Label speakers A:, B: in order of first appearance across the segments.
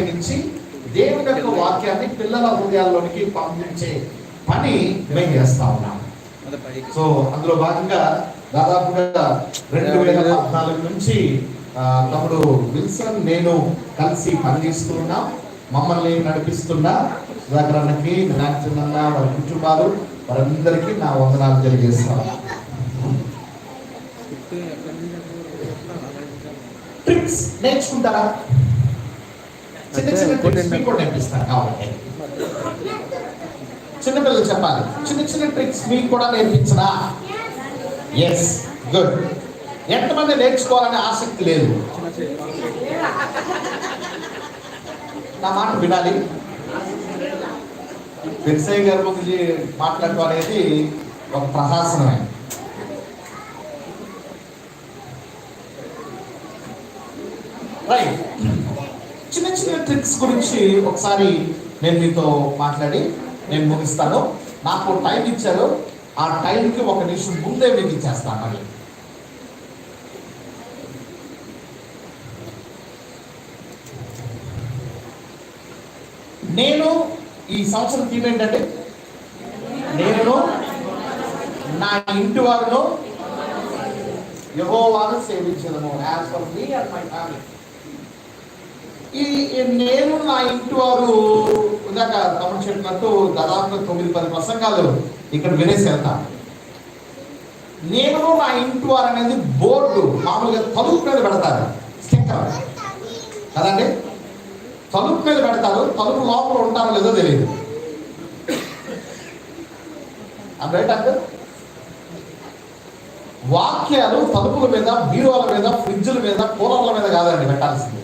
A: నుంచి దేవుని యొక్క వాక్యాన్ని పిల్లల హృదయాల్లోనికి పంపించే పని మేము చేస్తా ఉన్నాం. సో అందులో భాగంగా దాదాపుగా 2014 నుంచి తమ్ముడు విల్సన్ నేను కలిసి పనిచేస్తున్నాం. మమ్మల్ని నడిపిస్తున్న సుధాకరన్నకి, నాగచందన్న, వారి కుటుంబాలు, వారందరికీ నా వందనాలు తెలియజేస్తాను. ట్రిక్స్ నేర్చుకుంటారా? చిన్న చిన్న ట్రిక్స్ మీకు కూడా నేర్పిస్తాను కావాలి. చిన్నపిల్లలు చెప్పాలి, చిన్న చిన్న ట్రిక్స్ మీకు కూడా నేర్పించరా? Yes, good. ఎంతమంది నేర్చుకోవాలనే ఆసక్తి లేదు? నా మాట వినాలి. పెర్సయ్య గారి గురించి మాట్లాడటం అనేది ఒక ప్రహాసనమే. రైట్, చిన్న చిన్న ట్రిక్స్ గురించి ఒకసారి నేను మీతో మాట్లాడి నేను ముగిస్తాను. నాకు టైం ఇచ్చారు, ఆ టైంకి 1 నిమిషం ముందే మీకు ఇచ్చేస్తాను. మళ్ళీ నేను ఈ సంవత్సరం థీమ్ ఏంటంటే, నేను నా ఇంటి వారిను యెహోవాను సేవించదను. As for me and my family. ఈ నేను నా ఇంటి వారు ఇందాక తమ్ముడు చెప్పినట్టు దాదాపు 9-10 ప్రసంగాలు ఇక్కడ వినేసి వెళ్తాను. నేను నా ఇంటి వారు అనేది బోర్డు మామూలుగా తలుపు మీద పెడతారు, స్టిక్కర్ కదండి. తలుపు మీద పెడతారు, తలుపు లోపల ఉంటారో లేదో తెలియదు. రైట్ అంటే వాక్యాలు తలుపుల మీద, బీరువాల మీద, ఫ్రిడ్జ్ల మీద, కూలర్ల మీద కాదండి పెట్టాల్సింది.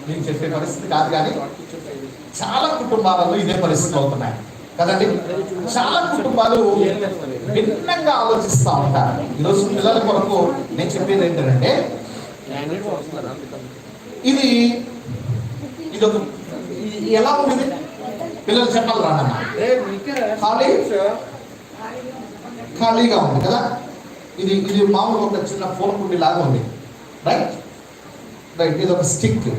A: నేను చెప్పే పరిస్థితి కాదు, కానీ చాలా కుటుంబాలలో ఇదే పరిస్థితులు అవుతున్నాయి కదండి. చాలా కుటుంబాలు భిన్నంగా ఆలోచిస్తూ ఉంటారు. ఈరోజు పిల్లల కొరకు నేను చెప్పేది ఏంటంటే, ఇది ఒక ఎలా ఉంది పిల్లలు చెప్పాలి రానన్నా, ఖాళీగా ఉంది కదా. ఇది మామూలుగా ఒక చిన్న ఫోన్ కుండి లాగా ఉంది. రైట్ రైట్ ఇది ఒక స్టిక్.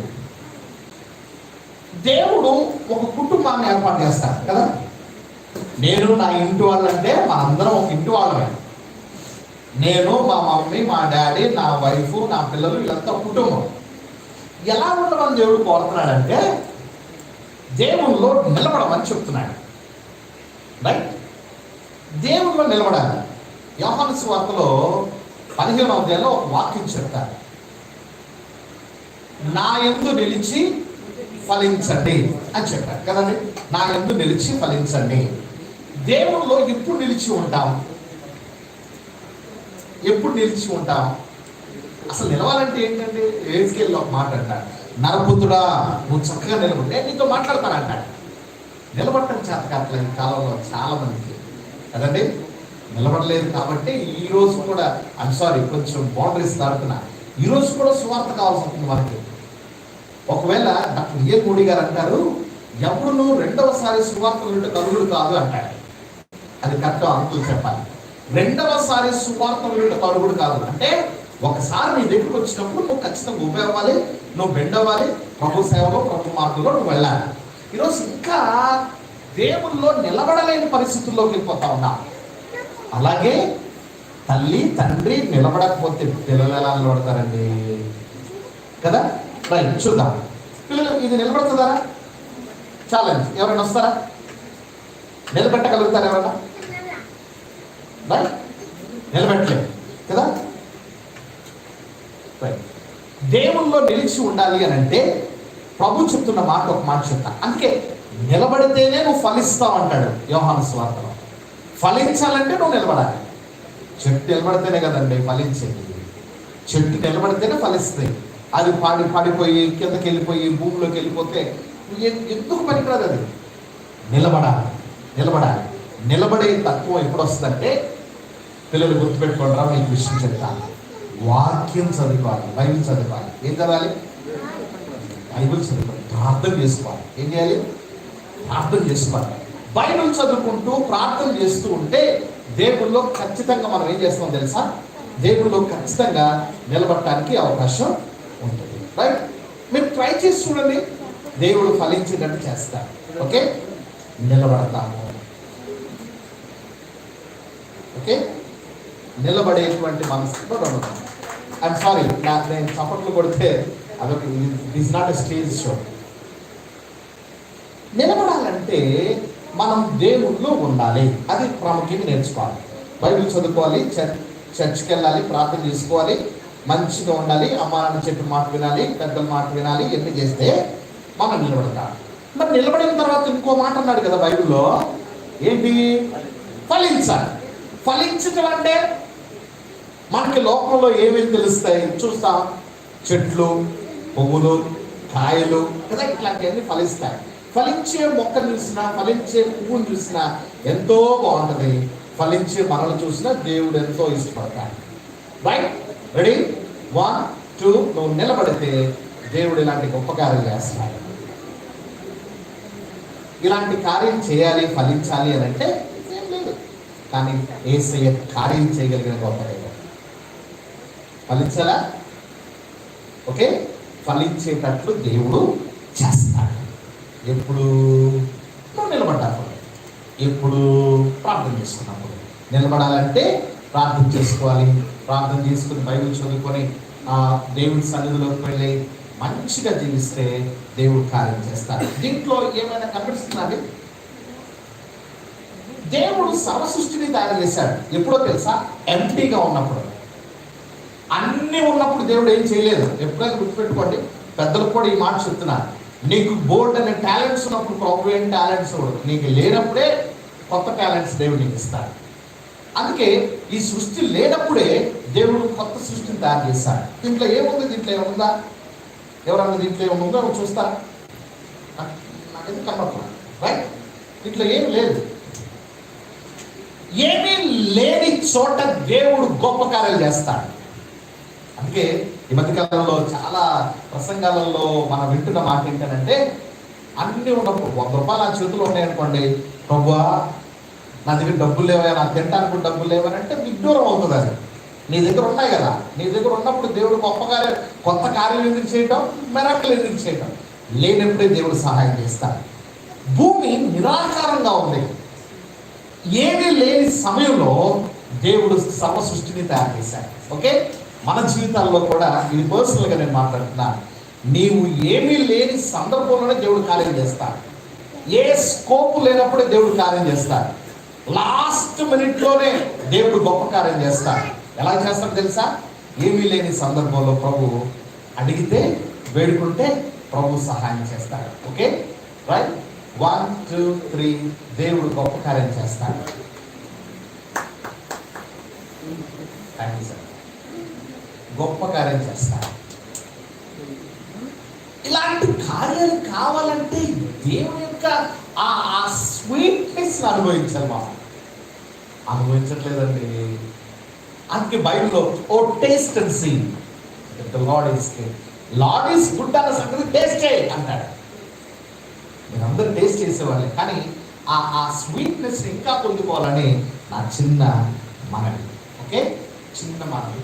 A: దేవుడు ఒక కుటుంబాన్ని ఏర్పాటు చేస్తాడు కదా. నేను నా ఇంటి వాళ్ళంటే మనందరం ఒక ఇంటి వాళ్ళమే. నేను, మా మమ్మీ, మా డాడీ, నా వైఫ్, నా పిల్లలు, వీళ్ళంతా కుటుంబం. ఎలా ఉండమని దేవుడు కోరుతున్నాడంటే, దేవుల్లో నిలబడమని చెప్తున్నాడు. రైట్, దేవుల్లో నిలబడాలి. యోహాను సువార్తలో 15వ అధ్యాయంలో ఒక వాక్యం చెప్తారు, నా యందు నిలిచి ఫలించండి అని చెప్పారు కదండి. నా యందు నిలిచి ఫలించండి. దేవుల్లో ఎప్పుడు నిలిచి ఉంటాం? ఎప్పుడు నిలిచి ఉంటాం? అసలు నిలవాలంటే ఏంటంటే, ఏజ్కేల్లో ఒక మాట అంటాడు, నరపుత్రుడా నువ్వు చక్కగా నిలబడి నీతో మాట్లాడతానంటాడు. నిలబడటం చేత కావట్లేదు ఈ కాలంలో చాలా మందికి కదండి. నిలబడలేదు కాబట్టి ఈ రోజు కూడా కొంచెం బౌండరీస్ దాటుతున్నా. ఈ రోజు కూడా సువార్త కావాల్సి ఉంటుంది మనకి. ఒకవేళ డాక్టర్ ఏ మోడీ గారు అంటారు, ఎవరు రెండవసారి సువార్త వింటే కలుగుడు కాదు అంటాడు. అది కరెక్ట్ అంకులు చెప్పాలి. రెండవసారి సువార్త వింటే కలుగుడు కాదు అంటే, ఒకసారి నీ దగ్గరకు వచ్చినప్పుడు నువ్వు ఖచ్చితంగా ఉపయోగవాలి, నువ్వు బెండ్ అవ్వాలి, ప్రభు సేవలో, ప్రభు మార్గంలో నువ్వు వెళ్ళాలి. ఈరోజు ఇంకా దేవుల్లో నిలబడలేని పరిస్థితుల్లోకి వెళ్ళిపోతా ఉన్నా. అలాగే తల్లి తండ్రి నిలబడకపోతే పిల్లలు ఎలా నిలబడతారండి కదా. రైట్, చూద్దాం. పిల్లలు ఇది నిలబడుతుందా? ఛాలెంజ్. ఎవరైనా వస్తారా? నిలబెట్టగలుగుతారా ఎవరైనా? రైట్, నిలబెట్టలేదు కదా. రైట్, దేవుల్లో నిలిచి ఉండాలి అని అంటే ప్రభు చెప్తున్న మాట ఒక మాట చెప్తా. అందుకే నిలబడితేనే నువ్వు ఫలిస్తావు అంటాడు యోహాను సువార్తలో. ఫలించాలంటే నువ్వు నిలబడాలి. చెట్టు నిలబడితేనే కదండి ఫలించేది. చెట్టు నిలబడితేనే ఫలిస్తాయి. అది పాడిపోయి కిందకి వెళ్ళిపోయి భూమిలోకి వెళ్ళిపోతే ఎందుకు పనికిరాదు. అది నిలబడాలి. నిలబడే తత్వం ఎప్పుడు వస్తుందంటే, పిల్లలు గుర్తుపెట్టుకోండి, మీకు విషయం చెప్తాను. వాక్యం చదువుకోవాలి, బైబిల్ చదువుకోవాలి. ఏం చదవాలి? బైబిల్ చదువుకోవాలి, ప్రార్థన చేసుకోవాలి. ఏం చేయాలి? ప్రార్థన చేసుకోవాలి. బైబిల్ చదువుకుంటూ ప్రార్థన చేస్తూ ఉంటే దేవుల్లో ఖచ్చితంగా మనం ఏం చేస్తాం తెలుసా? దేవుల్లో ఖచ్చితంగా నిలబడటానికి అవకాశం ఉంటుంది. రైట్, మీరు ట్రై చేసి చూడండి, దేవుడు ఫలించేటట్టు చేస్తారు. ఓకే, నిలబడతాము. ఓకే, నిలబడేటువంటి మనసుతో ఉండదు. ఐఎమ్ సారీ, నేను చప్పట్లు కొడితే అదొక is not a stage show. నిలబడాలంటే మనం దేవుళ్ళు ఉండాలి, అది ప్రాముఖ్యంగా నేర్చుకోవాలి. బైబిల్ చదువుకోవాలి, చర్చ్కి వెళ్ళాలి, ప్రార్థన చేసుకోవాలి, మంచిగా ఉండాలి, అమ్మ నాన్న చెప్పిన మాట వినాలి, పెద్దల మాట వినాలి. ఎన్ని చేస్తే మనం నిలబడతాం. మరి నిలబడిన తర్వాత ఇంకో మాట అన్నాడు కదా బైబిల్లో, ఏంటి? ఫలించాలి. ఫలించటం అంటే మనకి లోకంలో ఏమేమి తెలుస్తాయి చూస్తాం, చెట్లు, పువ్వులు, కాయలు కదా, ఇట్లాంటివన్నీ ఫలిస్తాయి. ఫలించే మొక్కను చూసినా, ఫలించే పువ్వును చూసినా ఎంతో బాగుంటుంది. ఫలించే మనల్ని చూసినా దేవుడు ఎంతో ఇష్టపడతాడు. రైట్, రెడీ, 1 2 నువ్వు నిలబడితే దేవుడు ఇలాంటి గొప్ప కార్యం చేస్తాడు. ఇలాంటి కార్యం చేయాలి, ఫలించాలి అని అంటే ఏం లేదు, కానీ యేసయ్య కార్యం చేయగలిగిన గొప్ప దేవుడు. ఫలించాలా? ఓకే, ఫలించేటట్లు దేవుడు చేస్తాడు. ఎప్పుడు? నువ్వు నిలబడ్డావు. ఎప్పుడు? ప్రార్థన చేసుకున్నప్పుడు. నిలబడాలంటే ప్రార్థన చేసుకోవాలి. ప్రార్థన చేసుకుని బైబిల్ చదువుకొని దేవుడి సన్నిధిలోకి వెళ్ళి మంచిగా జీవిస్తే దేవుడు కార్యం చేస్తాడు. దీంట్లో ఏమైనా కనిపిస్తున్నది? దేవుడు సర్వ సృష్టిని తయారు చేశాడు. ఎప్పుడో తెలుసా? ఎంటీగా ఉన్నప్పుడు. అన్నీ ఉన్నప్పుడు దేవుడు ఏం చేయలేదు. ఎప్పుడైనా గుర్తుపెట్టుకోండి, పెద్దలకు కూడా ఈ మాట చెప్తున్నాను. నీకు బోర్డు అనే టాలెంట్స్ ఉన్నప్పుడు ప్రభు ఏం టాలెంట్స్ ఇవ్వడు. నీకు లేనప్పుడే కొత్త టాలెంట్స్ దేవుడు నీకు ఇస్తాడు. అందుకే ఈ సృష్టి లేనప్పుడే దేవుడు కొత్త సృష్టిని తయారు చేస్తాడు. దీంట్లో ఏముంది? దీంట్లో ఏముందా? ఎవరన్నా దీంట్లో ఏముందో నువ్వు చూస్తా? నాకైతే కనపడుతున్నా. రైట్, దీంట్లో ఏమి లేదు. ఏమీ లేని చోట దేవుడు గొప్ప కార్యాలు చేస్తాడు. అందుకే ఈ మధ్యకాలంలో చాలా ప్రసంగాలలో మనం వింటున్న మాట ఏంటంటే, అన్నీ ఉన్నప్పుడు 100 రూపాయలు నా చేతులు ఉన్నాయనుకోండి, ప్రభువా నా దగ్గర డబ్బులు లేవా, నాకు తినడానికి డబ్బులు లేవని అంటే విడ్డూరం అవుతుంది. అది నీ దగ్గర ఉన్నాయి కదా, నీ దగ్గర ఉన్నప్పుడు దేవుడు కొత్త కార్యం ఎందుకు చేయటం, మెరాకిల్ ఎందుకు చేయటం? లేనప్పుడే దేవుడు సహాయం చేస్తాడు. భూమి నిరాకారంగా ఉంది. ఏమీ లేని సమయంలో దేవుడు సర్వ సృష్టిని తయారు చేశాడు. ఓకే, మన జీవితాల్లో కూడా ఇది పర్సనల్గా నేను మాట్లాడుతున్నాను. నీవు ఏమీ లేని సందర్భంలోనే దేవుడు కార్యం చేస్తాడు. ఏ స్కోప్ లేనప్పుడే దేవుడు కార్యం చేస్తాడు. లాస్ట్ మినిట్లోనే దేవుడు గొప్ప కార్యం చేస్తాడు. ఎలా చేస్తాడు తెలుసా? ఏమీ లేని సందర్భంలో ప్రభు అడిగితే, వేడుకుంటే ప్రభు సహాయం చేస్తాడు. ఓకే, రైట్, 1 2 3 దేవుడు గొప్ప కార్యం చేస్తాడు. Thank you sir. గొప్ప కార్యం చేస్తాడు. ఇలాంటి కార్యాలు కావాలంటే దేవుని యొక్క ఆ స్వీట్నెస్ అనుభవించాలి. మనం అనుభవించట్లేదండి. అందుకే బైబిల్లో O taste and see the Lord is good. Lord is good అన్న సంగతి టేస్ట్ చేయి అంటాడు. మీరందరూ టేస్ట్ చేసేవాళ్ళే, కానీ ఆ స్వీట్నెస్ ఇంకా పొందుకోవాలని నా చిన్న మనవి. ఓకే, చిన్న మనవి.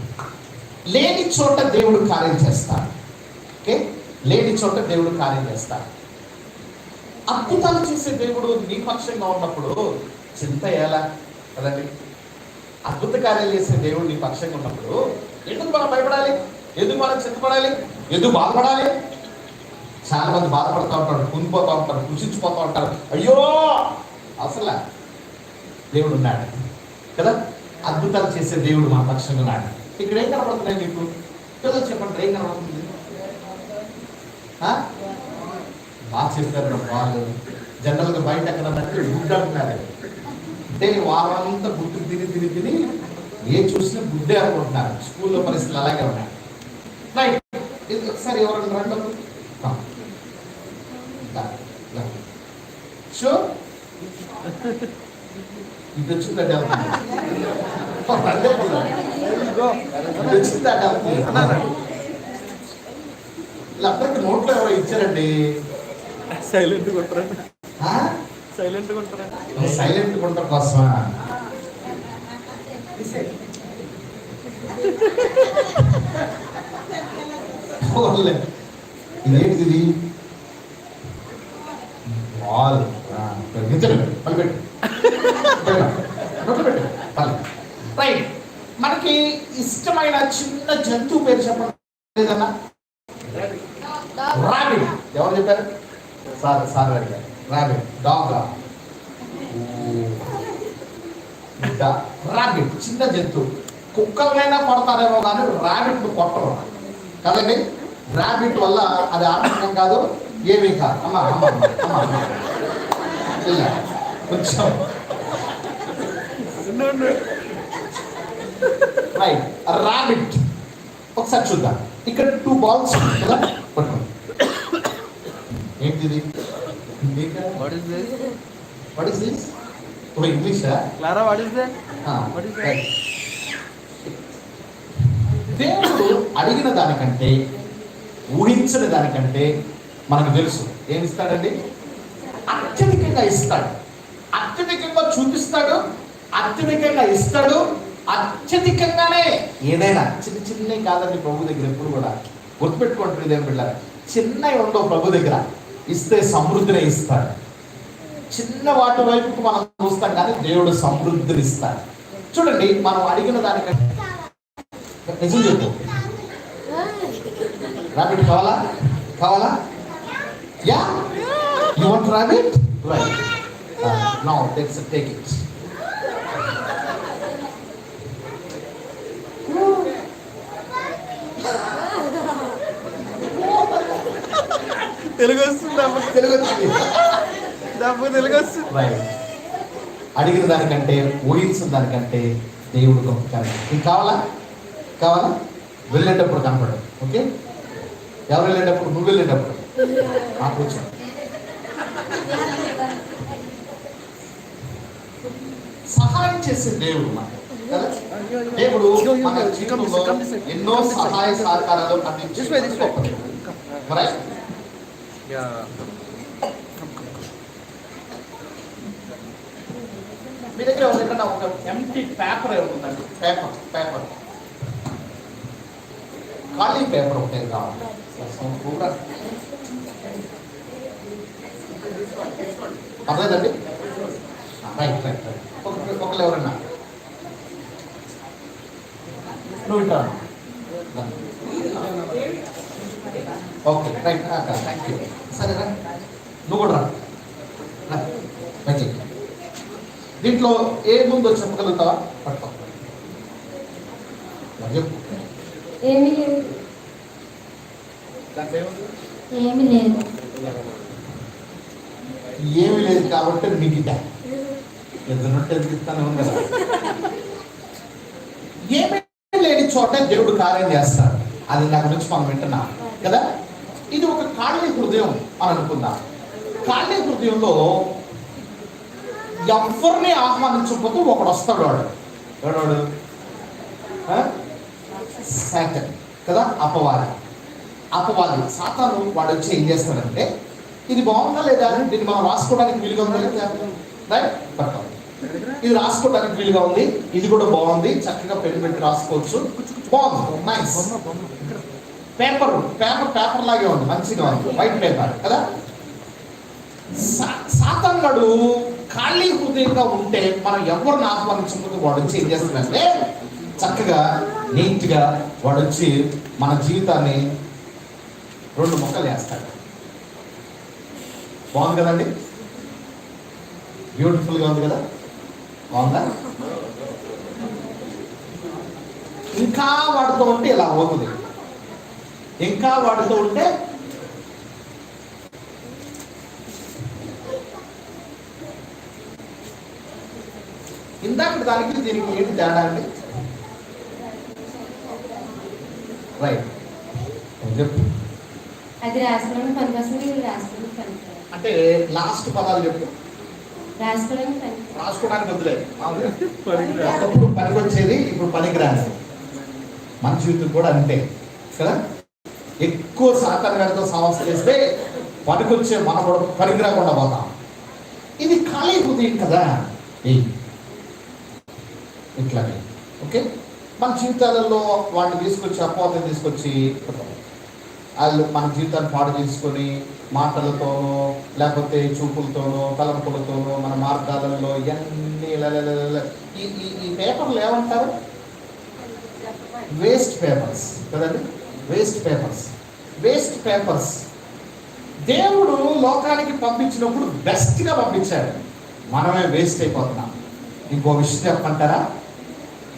A: లేని చోట దేవుడు కార్యం చేస్తాడు. ఓకే, లేని చోట దేవుడు కార్యం చేస్తాడు. అద్భుతాలు చేసే దేవుడు నీ పక్షంగా ఉన్నప్పుడు చింత ఎలా కదండి? అద్భుత కార్యాలు చేసే దేవుడు నీ పక్షంగా ఉన్నప్పుడు ఎందుకు మనం భయపడాలి? ఎందుకు మనం చింతపడాలి? ఎందుకు బాధపడాలి? చాలా మంది బాధపడుతూ ఉంటారు, కుంగిపోతూ ఉంటారు, కృషించిపోతూ ఉంటారు. అయ్యో, అసలు దేవుడు ఉన్నాడు కదా, అద్భుతాలు చేసే దేవుడు మన పక్షంగా ఉన్నాడు. ఇక్కడ ఏం కనబడుతున్నాయి మీకు? పిల్లలు చెప్పండి, ఏం కనబడుతుంది? బాగా చెప్తారు వాళ్ళు. జనరల్గా బయట ఎక్కడ గుడ్డు అంటున్నారు. అంటే వారంతా గుడ్డు తిని ఏ చూసినా గుడ్డే అనుకుంటున్నారు. స్కూల్లో పరిస్థితులు అలాగే ఉన్నాయి. రైట్, ఇది ఒకసారి ఎవరైనా రండి. షూర్, ఇది వచ్చిందండి. వీళ్ళందరికీ నోట్లో ఎవరో ఇచ్చారండి.
B: సైలెంట్ కొంటారండి. సైలెంట్ కొంటారా?
A: సైలెంట్ కొంటాం కోసమా? ఇదేంటిది ఇది? బాల్. నిజమే, పళ్ళు పెట్టు, నోట్లు పెట్టు, పళ్ళు. రైట్. మనకి ఇష్టమైన చిన్న జంతువు పేరు చెప్పండి ఏదన్నా. రాబిట్. ఎవరు చెప్పారు? సార్ అడిగారు. రాబిట్. డాగా. రాబిట్ చిన్న జంతువు. కుక్కలైనా కొడతారేమో కానీ రాబిట్ కొట్టరు కదండి. రాబిట్ వల్ల అది ఆటంకం కాదు, ఏమీ కాదు. అమ్మా అమ్మ అమ్మ అమ్మ కొంచెం రైట్. రాబిట్ ఒకసారి చూద్దాం. ఇక్కడ 2 balls కదా, పట్టుకోండి. ఏంటిది?
B: What is this?
A: What is this? ఓ ఇంగ్లీషా?
B: Clara, what is that?
A: What is that? దేవుడు అడిగిన దానికంటే, ఊహించిన దానికంటే మనకు తెలుసు ఏమి ఇస్తాడండి. అత్యధికంగా ఇస్తాడు, అత్యధికంగా చూపిస్తాడు, అత్యధికంగా ఇస్తాడు. అత్యధికంగానే ఏదైనా చిన్న చిన్నవి కాదండి ప్రభు దగ్గర. ఎప్పుడు కూడా గుర్తుపెట్టుకుంటారు ఇదేం బిడ్డారు, చిన్నవి ఉండవు ప్రభు దగ్గర. ఇస్తే సమృద్ధిని ఇస్తాడు. చిన్న వాటి వైపుకు మనం చూస్తాం కానీ దేవుడు సమృద్ధిని ఇస్తాడు. చూడండి, మనం అడిగిన దానికంటే నిజం చెప్పు. రాబిట్ కావాలా? కావాలా? Yeah, you want rabbit? Right. Now let's take it.
B: Telugu వస్తుంది అమ్మ,
A: తెలుగు వచ్చింది.
B: తెలుగు వస్తుంది.
A: రైట్. అడిగిన దానికంటే, ఊహించిన దానికంటే దేవుడు గొప్ప. నీకు కావాలా? కావాలా? వెళ్ళేటప్పుడు కనపడదు. ఓకే, ఎవరు వెళ్ళేటప్పుడు? నువ్వు వెళ్ళేటప్పుడు కూర్చో. సహాయం చేసే దేవుడు మనకు కదా. దేవుడు మన జీవితంలో ఎన్నో సహాయ సహకారాలు అందించి మీ దగ్గర ఎవరికన్నా ఒక ఎంటీ పేపర్ ఏముందండి? పేపర్ ఖాళీ పేపర్ ఒకటే కావాలి. అర్థమైందండి? Right right right. ఒకళ్ళు ఎవరన్నా నువ్వు ఇట్లా. Okay right, thank you. సరేనా, నువ్వు కూడా రా. దీంట్లో ఏముందో చెప్పగలుగుతావా? పట్టుకో. చెప్పు.
C: ఏమీ లేదు. ఏమీ లేదు.
A: ఏమీ లేదు కాబట్టి మిగతా ఎదురున్నట్టు ఎదుగుతానే ఉంది కదా. ఏమీ లేని చోట దేవుడు కార్యం చేస్తాడు. అది నా గురించి మనం వింటున్నాం కదా. ఇది ఒక ఖాళీ హృదయం అని అనుకుందాం. ఖాళీ హృదయంలో ఎవరిని ఆహ్వానించకపోతే ఒకడు వస్తాడు. ఎవడు? సాతాను కదా, అపవాది సాతాను. వాడు వచ్చి ఏం చేస్తాడంటే, ఇది బాగుందా లేదా, దీన్ని మనం రాసుకోవడానికి వీలుగా ఉందా లేదా, రైట్ పట్టాలి. ఇది రాసుకోవడానికి వీలుగా ఉంది, ఇది కూడా బాగుంది, చక్కగా పెళ్లి పెట్టి రాసుకోవచ్చు, బాగుంది, నైస్. పేపర్ లాగే ఉంది, మంచిగా ఉంది, వైట్ పేపర్ కదా. సాతాను వాడు ఖాళీ హృదయంగా ఉంటే మనం ఎవరిని ఆహ్వానించకపోతే వాడు వచ్చి ఏం చేస్తాడంటే, చక్కగా నీట్గా వాడు వచ్చి మన జీవితాన్ని 2 ముక్కలు వేస్తాడు. బాగుంది కదండి, బ్యూటిఫుల్గా ఉంది కదా, బాగుందా? ఇంకా వాడుతూ ఉంటే ఇలా అవుతుంది, ఇంకా వాడుతూ ఉంటే ఇందాక దానికి దీనికి ఏంటి తేడా అండి? రైట్ చెప్పు.
C: అది రాసుకోవడానికి పనికొస్తుంది, ఇది రాసుకోవడానికి పనికిరాదు.
A: అంటే లాస్ట్ పదాలు చెప్పు. రాసుకోవడానికి వద్దులేదు, ఒకప్పుడు పనికొచ్చేది ఇప్పుడు పనికిరాదు. మన జీవితం కూడా అంతే కదా. ఎక్కువ సాతానుగాడితో సమస్య చేస్తే పనికొచ్చే మనం కూడా పనికిరాకుండా పోతాం. ఇది ఖాళీ హృదయం కదా. ఇట్లాగే ఓకే, మన జీవితాలలో వాటిని తీసుకొచ్చి అపవాదం తీసుకొచ్చి వాళ్ళు మన జీవితాన్ని పాడు చేసుకొని మాటలతోనో లేకపోతే చూపులతోనో తలంపులతోనో మన మార్గాలలో ఇవన్నీ ఈ ఈ ఈ పేపర్లు ఏమంటారు? వేస్ట్ పేపర్స్ కదండి. Waste papers. వేస్ట్ పేపర్స్ దేవుడు లోకానికి పంపించినప్పుడు బెస్ట్గా పంపించాడు. మనమే వేస్ట్ అయిపోతున్నాం. ఇంకో విషయం చెప్పమంటారా?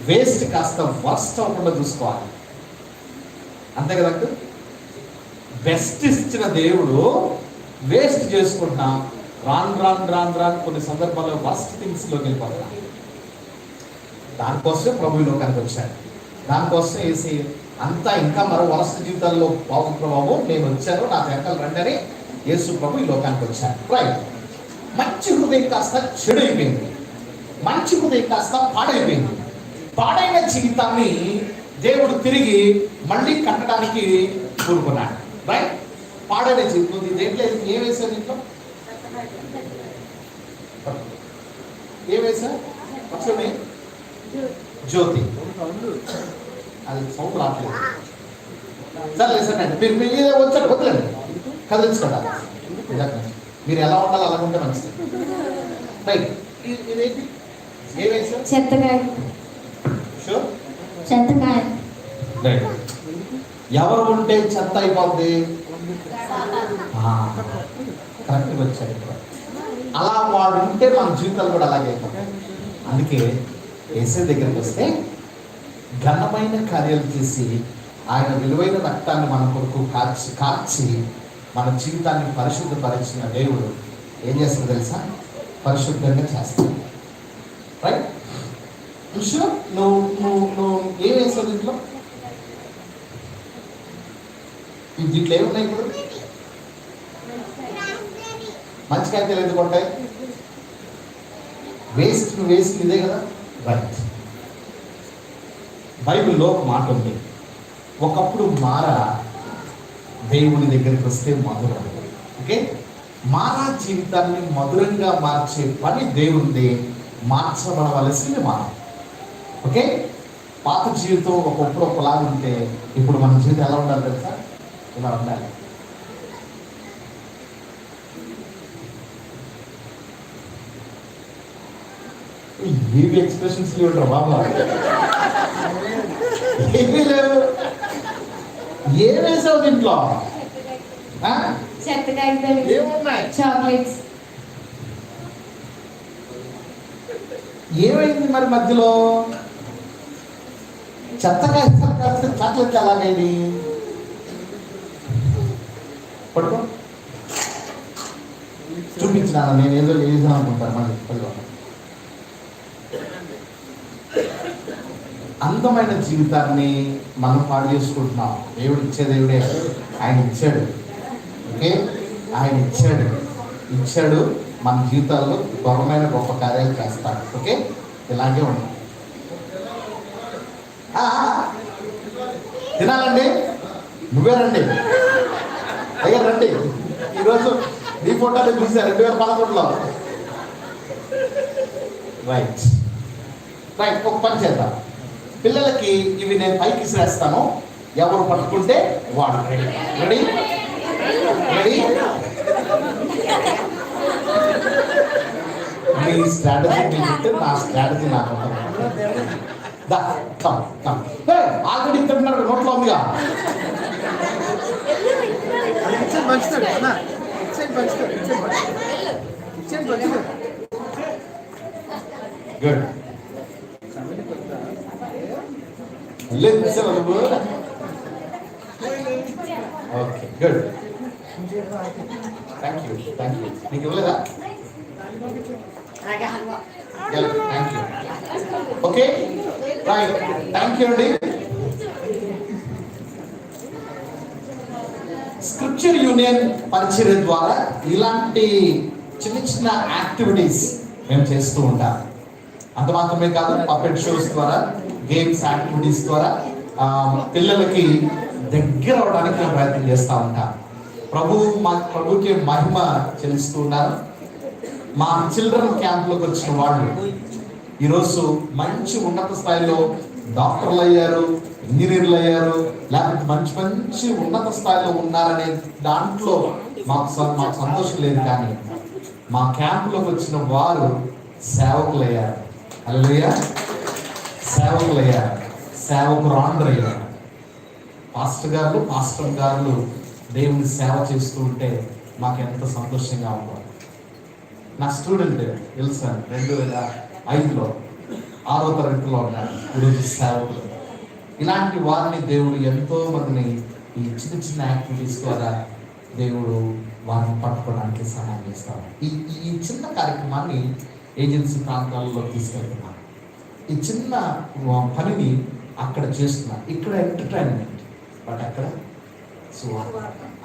A: వేస్ట్ కాస్త వర్స్ట్ అవ్వకుండా చూసుకోవాలి. అంతే కదండి. బెస్ట్ ఇచ్చిన దేవుడు వేస్ట్ చేసుకుంటున్నాం. రాను కొన్ని సందర్భాల్లో వర్స్ట్ థింగ్స్లోకి వెళ్ళిపోతున్నాం. దానికోసమే ప్రభు లోకానికి వచ్చాడు. దానికోసం వేసి అంతా ఇంకా మరో వరస్ట్ జీవితాల్లో బాబు ప్రభావం నేను వచ్చాను, నా వెనకాల రండి అని యేసు ప్రభు ఈ లోకానికి వచ్చాడు. రైట్. మంచి హృదయం కాస్త చెడు అయిపోయింది. మంచి హృదయం కాస్త పాడైపోయింది. పాడైన జీవితాన్ని దేవుడు తిరిగి మళ్ళీ కట్టడానికి కోరుకున్నాడు. రైట్. పాడైన జీవితం దేంట్లో ఏం వేశారు? ఇంట్లో ఏం వేశారు? వచ్చే జ్యోతి. అది సౌండ్ రావట్లేదు. సరే సరే మీరు మీరు వచ్చాడు వద్దులండి కదిలించుకోండి. మీరు ఎలా ఉండాలి అలా ఉంటే మంచిది. రైట్. ఇదేంటి? ఏం వేశారు?
C: చెత్తకాయ.
A: షూర్.
C: చెత్తకాయ.
A: రైట్. ఎవరు ఉంటే చెత్త అయిపోద్ది? కరెక్ట్గా వచ్చాడు. అలా వాడు ఉంటే మన జీవితాలు కూడా అలాగే అయిపోతాయి. అందుకే యేసు దగ్గరికి వస్తే ఘనమైన కార్యాలు చేసి ఆయన విలువైన రక్తాన్ని మన కొరకు కార్చి మన జీవితాన్ని పరిశుద్ధపరిచిన దేవుడు ఏం చేస్తాడు తెలుసా? పరిశుద్ధంగా చేస్తాడు. రైట్. నువ్వు ఏం వేసావు దీంట్లో? దీంట్లో ఏమున్నాయి? ఇప్పుడు మంచి కాయలు ఎందుకు ఉంటాయి? వేస్ట్ ఇదే కదా. రైట్. బైబిల్లో ఒక మాట ఉంది, ఒకప్పుడు మారా దేవుని దగ్గరికి వస్తే మధురం. ఓకే. మారా జీవితాన్ని మధురంగా మార్చే పని దేవునిది. మార్చబడవలసింది మనం. ఓకే. పాత జీవితం ఒకప్పుడు ఒకలాగా ఉంటే ఇప్పుడు మన జీవితం ఎలా ఉండాలి తెలుసా? ఇలా ఉండాలి. ఏవి ఎక్స్ప్రెషన్స్ ఉంటారు బాబా? ఏమీ లేవు. ఏమేసావు దీంట్లో? ఏమున్నాయి?
C: చాక్లెట్స్.
A: ఏమైంది మరి మధ్యలో? చెత్తగా కాస్త చాక్లెట్ ఎలాగైంది? పడుకో చూపించినాను నేను. ఏదో వేసాను అనుకుంటాను మళ్ళీ పడుకో. అందమైన జీవితాన్ని మనం పాడు చేసుకుంటున్నాం. దేవుడు ఇచ్చే దేవుడే. ఆయన ఇచ్చాడు. ఓకే. ఆయన ఇచ్చాడు మన జీవితాల్లో గొప్పమైన గొప్ప కార్యాలు చేస్తాడు. ఓకే. ఇలాగే ఉన్నాం. తినాలండి. నువ్వే రండి. అయ్యా రండి. ఈరోజు నీ ఫోటోని చూసారు 2011లో. రైట్. ఒక పని చేద్దాం. పిల్లలకి ఇవి నేను పైకి ఇసిరేస్తాను. ఎవరు పట్టుకుంటే వాడు. రెడీ? మీ స్ట్రాటజీ మీకు, నా స్ట్రాటజీ నాకు. ఆల్రెడీ తింటున్నారు, నోట్లో ఉందిగా. Good. Okay good. Thank you. నీకు ఇవ్వలేదా? Thank you. Okay right. Thank you అండి. స్క్రిప్చర్ యూనియన్ పరిచర్య ద్వారా ఇలాంటి చిన్న యాక్టివిటీస్ మేము చేస్తూ ఉంటాం. అంత మాత్రమే కాదు, పపెట్ షోస్ ద్వారా, గేమ్స్ యాక్టివిటీస్ ద్వారా పిల్లలకి దగ్గర అవడానికి మేము ప్రయత్నం చేస్తూ ఉంటాం. ప్రభుకి మహిమ చెల్లిస్తూ ఉన్నారు. మా చిల్డ్రన్ క్యాంప్లోకి వచ్చిన వాళ్ళు ఈరోజు మంచి ఉన్నత స్థాయిలో డాక్టర్లు అయ్యారు, ఇంజనీర్లు అయ్యారు, లేకపోతే మంచి మంచి ఉన్నత స్థాయిలో ఉన్నారనే దాంట్లో మాకు సంతోషం లేదు. కానీ మా క్యాంపులోకి వచ్చిన వారు సేవకులయ్యారు. హల్లెలూయా, సేవకులయ్యారు, సేవకురాండ్రయ్యారు. పాస్టర్ గారు దేవుని సేవ చేస్తూ ఉంటే మాకు ఎంత సంతోషంగా ఉంటుంది. నా స్టూడెంట్ తెలుసా, 2005లో 6వ తరగతిలో ఉన్నారు, ఈరోజు సేవకులు. ఇలాంటి వారిని దేవుడు ఎంతో మందిని ఈ చిన్న చిన్న యాక్టివిటీస్ ద్వారా దేవుడు వారిని పట్టుకోవడానికి సహాయం చేస్తారు. ఈ చిన్న కార్యక్రమాన్ని ఏజెన్సీ ప్రాంతాలలో తీసుకెళ్తున్నారు. ఈ చిన్న పనిని అక్కడ చేస్తున్నారు. ఇక్కడ ఎంటర్టైన్మెంట్, బట్ అక్కడ సువార్త.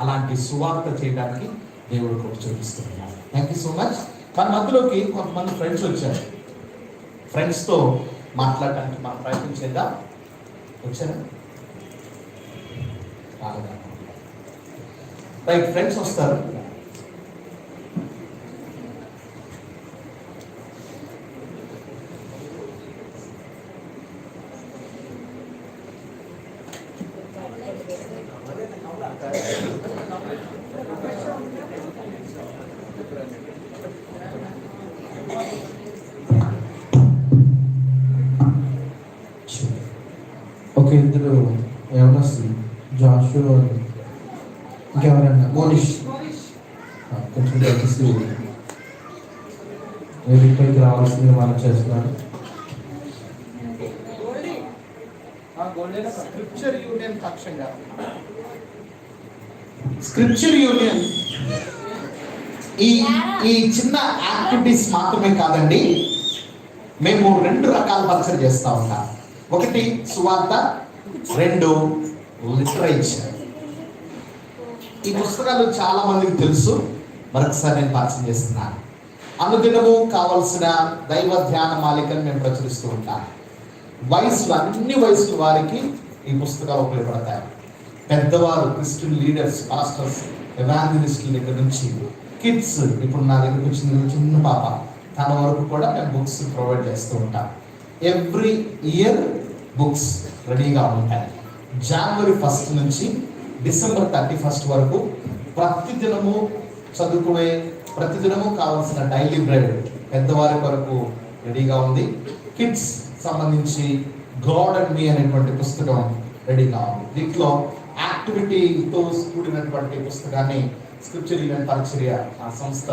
A: అలాంటి సువార్త చేయడానికి దేవుడు కూడా చూపిస్తున్నారు. Thank you so much. మన మధ్యలోకి కొంతమంది ఫ్రెండ్స్ వచ్చారు. ఫ్రెండ్స్తో మాట్లాడటానికి మనం ప్రయత్నం చేద్దాం. వచ్చారా? రైట్, ఫ్రెండ్స్ వస్తారు.
D: ఒక ఇద్దరు ఎవరొస్తుంది, జాషు, ఇంకెవరన్నా మోనిష్, కొంచెం దయచేసి వేదికపైకి రావాల్సింది మనం చేస్తున్నారు.
A: స్క్రిప్చర్ యూనియన్ పక్షంగా, స్క్రిప్చర్ యూనియన్ ఈ చిన్న యాక్టివిటీస్ మాత్రమే కాదండి, మేము 2 రకాల పరిచయం చేస్తూ ఉంటాం. ఒకటి సువార్త, 2 లిటరేచర్. ఈ పుస్తకాలు చాలా మందికి తెలుసు, మరొకసారి నేను పరిచయం చేస్తున్నాను. అనుదినము కావలసిన దైవ ధ్యాన మాలికను మేము ప్రచురిస్తూ ఉంటాం. అన్ని వయసుల వారికి ఈ పుస్తకాలు ఉపయోగపడతాయి. పెద్దవారు, క్రిస్టియన్ లీడర్స్, పాస్టర్స్, ఎవాంజలిస్టుల దగ్గర నుంచి కిడ్స్, ఇప్పుడు నా దగ్గరకు వచ్చిన చిన్న పాప, తన వరకు కూడా మేము బుక్స్ ప్రొవైడ్ చేస్తూ ఉంటాం. ఎవ్రీ ఇయర్ బుక్స్ రెడీగా ఉంటాయి. జనవరి 1 నుంచి డిసెంబర్ 31 వరకు ప్రతిదినము కావాల్సిన డైలీ బ్రెడ్ పెద్దవారి వరకు రెడీగా ఉంది. కిడ్స్ సంబంధించి గాడ్ అండ్ మీ అనేటువంటి పుస్తకం రెడీగా ఉంది. దీంట్లో యాక్టివిటీతో కూడినటువంటి పుస్తకాన్ని స్క్రిప్చర్ యూనియన్ పరిచర్య ఆ సంస్థ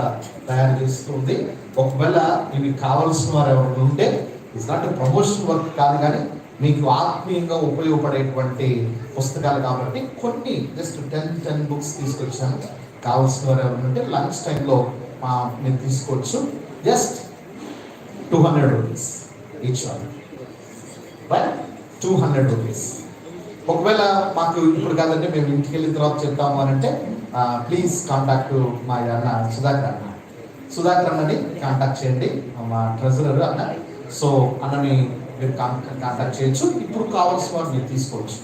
A: తయారు చేస్తుంది. ఒకవేళ ఇవి కావాల్సిన వారు ఎవరు ఉంటే, ఇట్స్ నాట్ ప్రమోషన్ వర్క్ కాదు, కానీ మీకు ఆత్మీయంగా ఉపయోగపడేటువంటి పుస్తకాలు కాబట్టి కొన్ని జస్ట్ 10 బుక్స్ తీసుకొచ్చాను. కావాల్సిన వారు ఎవరు ఉంటే లంచ్ టైంలో మీరు తీసుకోవచ్చు. Just 200 rupees each one, right? 200 rupees. ఒకవేళ మాకు ఇప్పుడు కాదంటే మేము ఇంటికి వెళ్ళిన తర్వాత చెప్తాము అని అంటే ప్లీజ్ కాంటాక్ట్ మా అన్న సుధాకర్ అన్నని కాంటాక్ట్ చేయండి, మా ట్రెజరర్ అన్న. సో అన్నని మీరు కాంటాక్ట్ చేయొచ్చు. ఇప్పుడు కావాల్సిన వారు మీరు తీసుకోవచ్చు.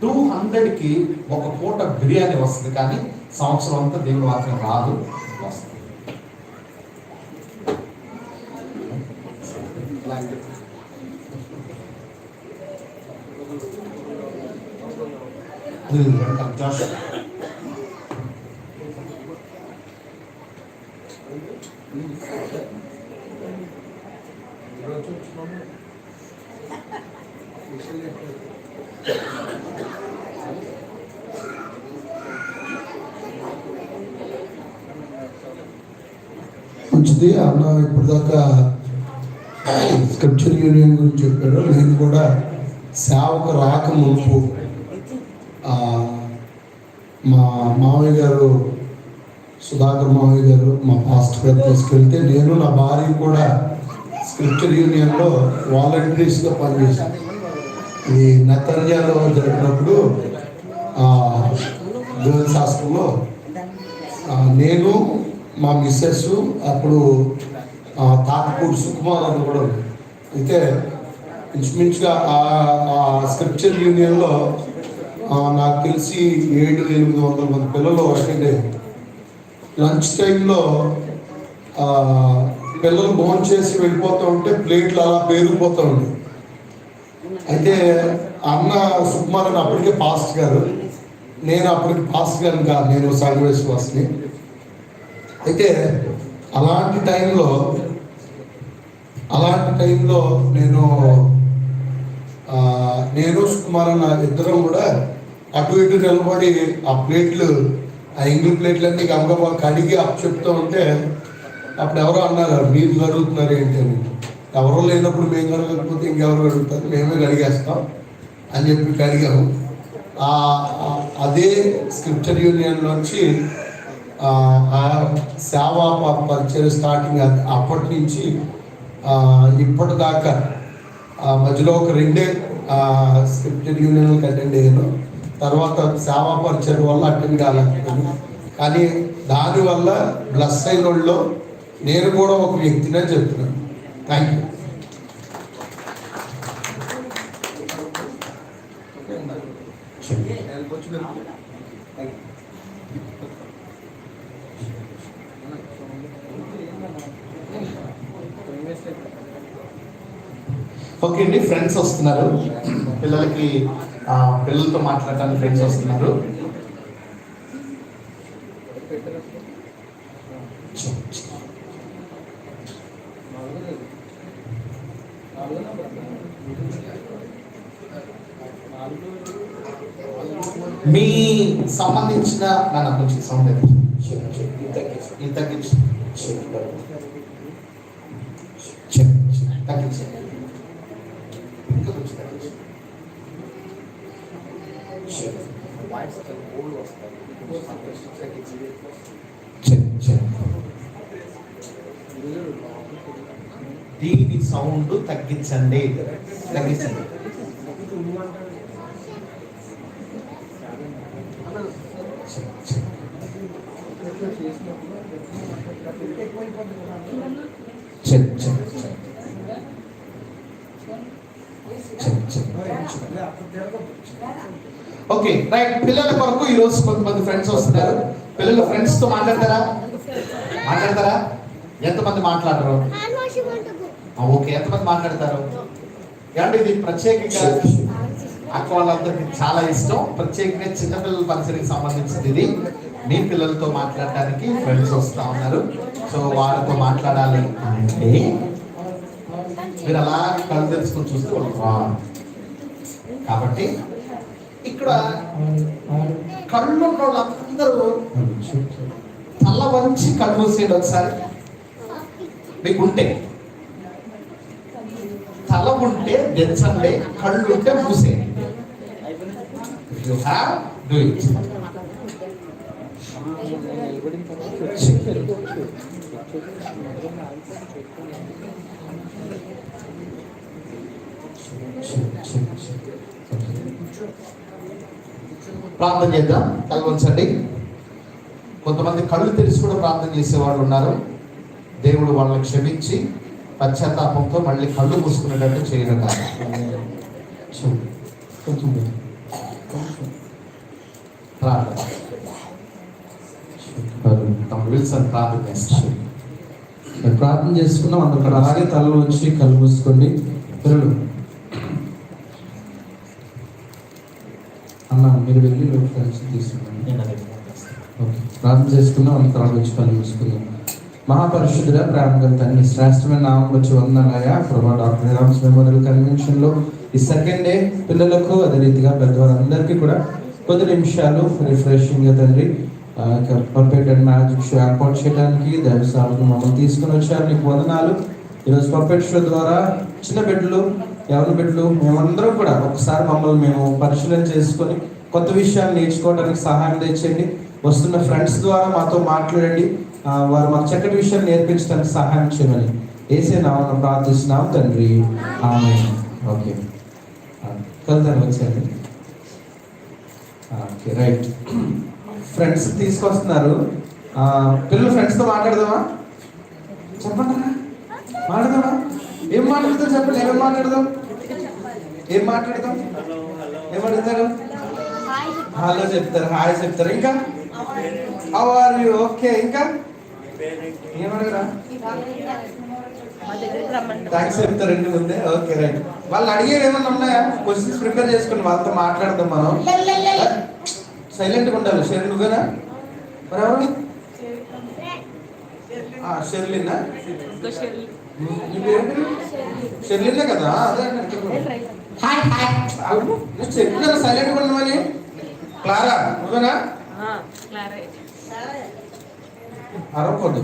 A: 200కి ఒక పూట బిర్యానీ వస్తుంది, కానీ సంవత్సరం అంతా దేవుని వాక్యం రాదు, వస్తుంది. జాష్
D: మంచిది అన్న. ఇప్పుడు దాకా స్క్రిప్చర్ యూనియన్ గురించి చెప్పాడు. నేను కూడా సేవకు రాక మునుపు మా మామయ్య గారు, సుధాకర్ మామయ్య గారు, మా పాస్టర్ గారు తీసుకెళ్తే నేను నా భార్య కూడా స్క్రిప్చర్ యూనియన్లో వాలంటీర్స్గా పనిచేశాను. ఈ నెతన్యాలో జరిగినప్పుడు గర్ల్స్ హాస్టల్లో నేను, మా మిస్సెస్, అప్పుడు తాటపూడి సుకుమార్ అని కూడా ఉంది. అయితే ఇంచుమించుగా ఆ స్క్రిప్చర్ యూనియన్లో నాకు తెలిసి 700-800 మంది పిల్లలు అటెండ్ అయ్యారు. లంచ్ టైంలో పిల్లలు భోజనం చేసి వెళ్ళిపోతూ ఉంటే ప్లేట్లు అలా పేరుకుపోతూ ఉంటాయి. అయితే అన్న సుకుమారన్ అప్పటికే పాస్ట్ గారు, నేను అప్పటికి పాస్ట్ గారిని కాదు, నేను సంఘ విశ్వాసిని. అయితే అలాంటి టైంలో నేను సుకుమారన్ ఇద్దరం కూడా అటు ఇటు నిలబడి ఆ ప్లేట్లు, ఆ ఇంగిల్ ప్లేట్లన్నీ గమగమా కడిగి అప్పు చెప్తూ ఉంటే అప్పుడు ఎవరో అన్నారు, మీరు కడుగుతున్నారు ఏంటి అని. ఎవరో లేనప్పుడు మేము కడగకపోతే ఇంకెవరు కడుగుతారు, మేమే కడిగేస్తాం అని చెప్పి కడిగాము. అదే స్క్రిప్చర్ యూనియన్ నుంచి సేవా పరిచయం స్టార్టింగ్ అప్పటి నుంచి ఇప్పటిదాకా మధ్యలో ఒక 2 స్క్రిప్చర్ యూనియన్కి అటెండ్ అయ్యాను. తర్వాత సేవా పరిచయం వల్ల అటెండ్ కాలేకపోయాను. కానీ దానివల్ల బ్లస్ అయిన వాళ్ళు నేను కూడా ఒక వ్యక్తినే చెప్తున్నాను. Thank you.
A: ఓకే అండి, ఫ్రెండ్స్ వస్తున్నారు. పిల్లలతో మాట్లాడటానికి ఫ్రెండ్స్ వస్తున్నారు. మీ సంబంధించిన కొంచెం సౌండ్ తగ్గించి దీని సౌండ్ తగ్గించండి. Okay right. పిల్లల కొరకు ఈ రోజు కొంతమంది ఫ్రెండ్స్ వస్తున్నారు. పిల్లలు ఫ్రెండ్స్ తో మాట్లాడతారా? ఎంతమంది మాట్లాడరు? ఓకే, ఎంతమంది మాట్లాడతారు? ఏమంటే ఇది ప్రత్యేకంగా అక్క వాళ్ళందరికీ చాలా ఇష్టం. ప్రత్యేకంగా చిన్నపిల్లల పరిసరికి సంబంధించింది ఇది. మీ పిల్లలతో మాట్లాడటానికి ఫ్రెండ్స్ వస్తూ ఉన్నారు. సో వాళ్ళతో మాట్లాడాలి అంటే మీరు అలా కళ్ళు తెలుసుకొని చూస్తే వాళ్ళు. కాబట్టి ఇక్కడ కళ్ళు ఉన్న వాళ్ళందరూ తల వంచి కళ్ళు మూసేయండి ఒకసారి. మీకుంటే తల ఉంటే తెచ్చండి, కళ్ళు ఉంటే మూసేయండి. You have, do it. ప్రార్థన చేద్దాం. తల వంచండి. కొంతమంది కళ్ళు తెరిచి కూడా ప్రార్థన చేసేవాళ్ళు ఉన్నారు. దేవుడు వాళ్ళని క్షమించి పశ్చాత్తాపంతో మళ్ళీ కళ్ళు మూసుకునేటట్టు చేయడం కాదు.
E: ప్రార్థన చేసుకున్నాం. అందరూ అలాగే తలలో వచ్చి కళ్ళు మూసుకోండి. పిల్లలు అన్న మీరు వెళ్ళి ఫ్రెండ్స్ తీసుకున్నాను. ఓకే, ప్రార్థన చేసుకున్నాం. అందరూ వచ్చి కళ్ళు మూసుకుందాం. మహాపరిశుద్ధుడ, ప్రేమ గల తండ్రి, శ్రేష్టమైన నామం వచ్చి వందనాలయ ప్రభా. డాక్టర్ నిరామ్స్ మెమోరియల్ కన్వెన్షన్ లో ఈ సెకండ్ డే పిల్లలకు, అదే రీతిగా పెద్దవారందరికీ కూడా కొద్ది నిమిషాలు రిఫ్రెషింగ్ గా తండ్రి పర్ఫెక్ట్ అండ్ మ్యాజిక్ షో ఏర్పాటు చేయడానికి దైవసాలకు మమ్మల్ని తీసుకుని వచ్చారు. నీకు వందనాలు. ఈరోజు పర్ఫెక్ట్ షో ద్వారా చిన్న బిడ్డలు, ఎవరి బిడ్డలు, మేమందరం కూడా ఒకసారి మమ్మల్ని మేము పరిశీలన చేసుకొని కొత్త విషయాలు నేర్చుకోవడానికి సహాయం తెచ్చండి. వస్తున్న ఫ్రెండ్స్ ద్వారా మాతో మాట్లాడండి. వారు మాకు చక్కటి విషయాలు నేర్పించడానికి సహాయం చేయమని యేసే నామమున ప్రార్థిస్తున్నాం తండ్రి, ఆమేన్. ఓకే, కలుద్దాం వచ్చారు. Okay right. ఫ్రెండ్స్ తీసుకొస్తున్నారు. పిల్లలు ఫ్రెండ్స్తో మాట్లాడదామా? చెప్పండి, మాట్లాడదామా? ఏం మాట్లాడతారు చెప్పండి. ఏం మాట్లాడదాం? ఏమడుగుతారు? హలో చెప్తారు, హాయ్ చెప్తారు. ఇంకా హౌ ఆర్ యు? ఓకే, ఇంకా ఏమడగరా? థ్యాంక్స్ చెప్తారండి ముందే. Okay right. వాళ్ళు అడిగేవి ఏమన్నా ఉన్నాయా? క్వశ్చన్స్ ప్రిపేర్ చేసుకుని వాళ్ళతో మాట్లాడదాం మనం. సైలెంట్గా ఉండాలి. షెర్లీ నువ్వేనా? మరి ఎవరు? షెర్లీనా? నీ పేరు షెర్లీనే కదా? అదే చెప్పినా సైలెంట్గా ఉండమని. క్లారా నువ్వేనా? అరవకూడదు,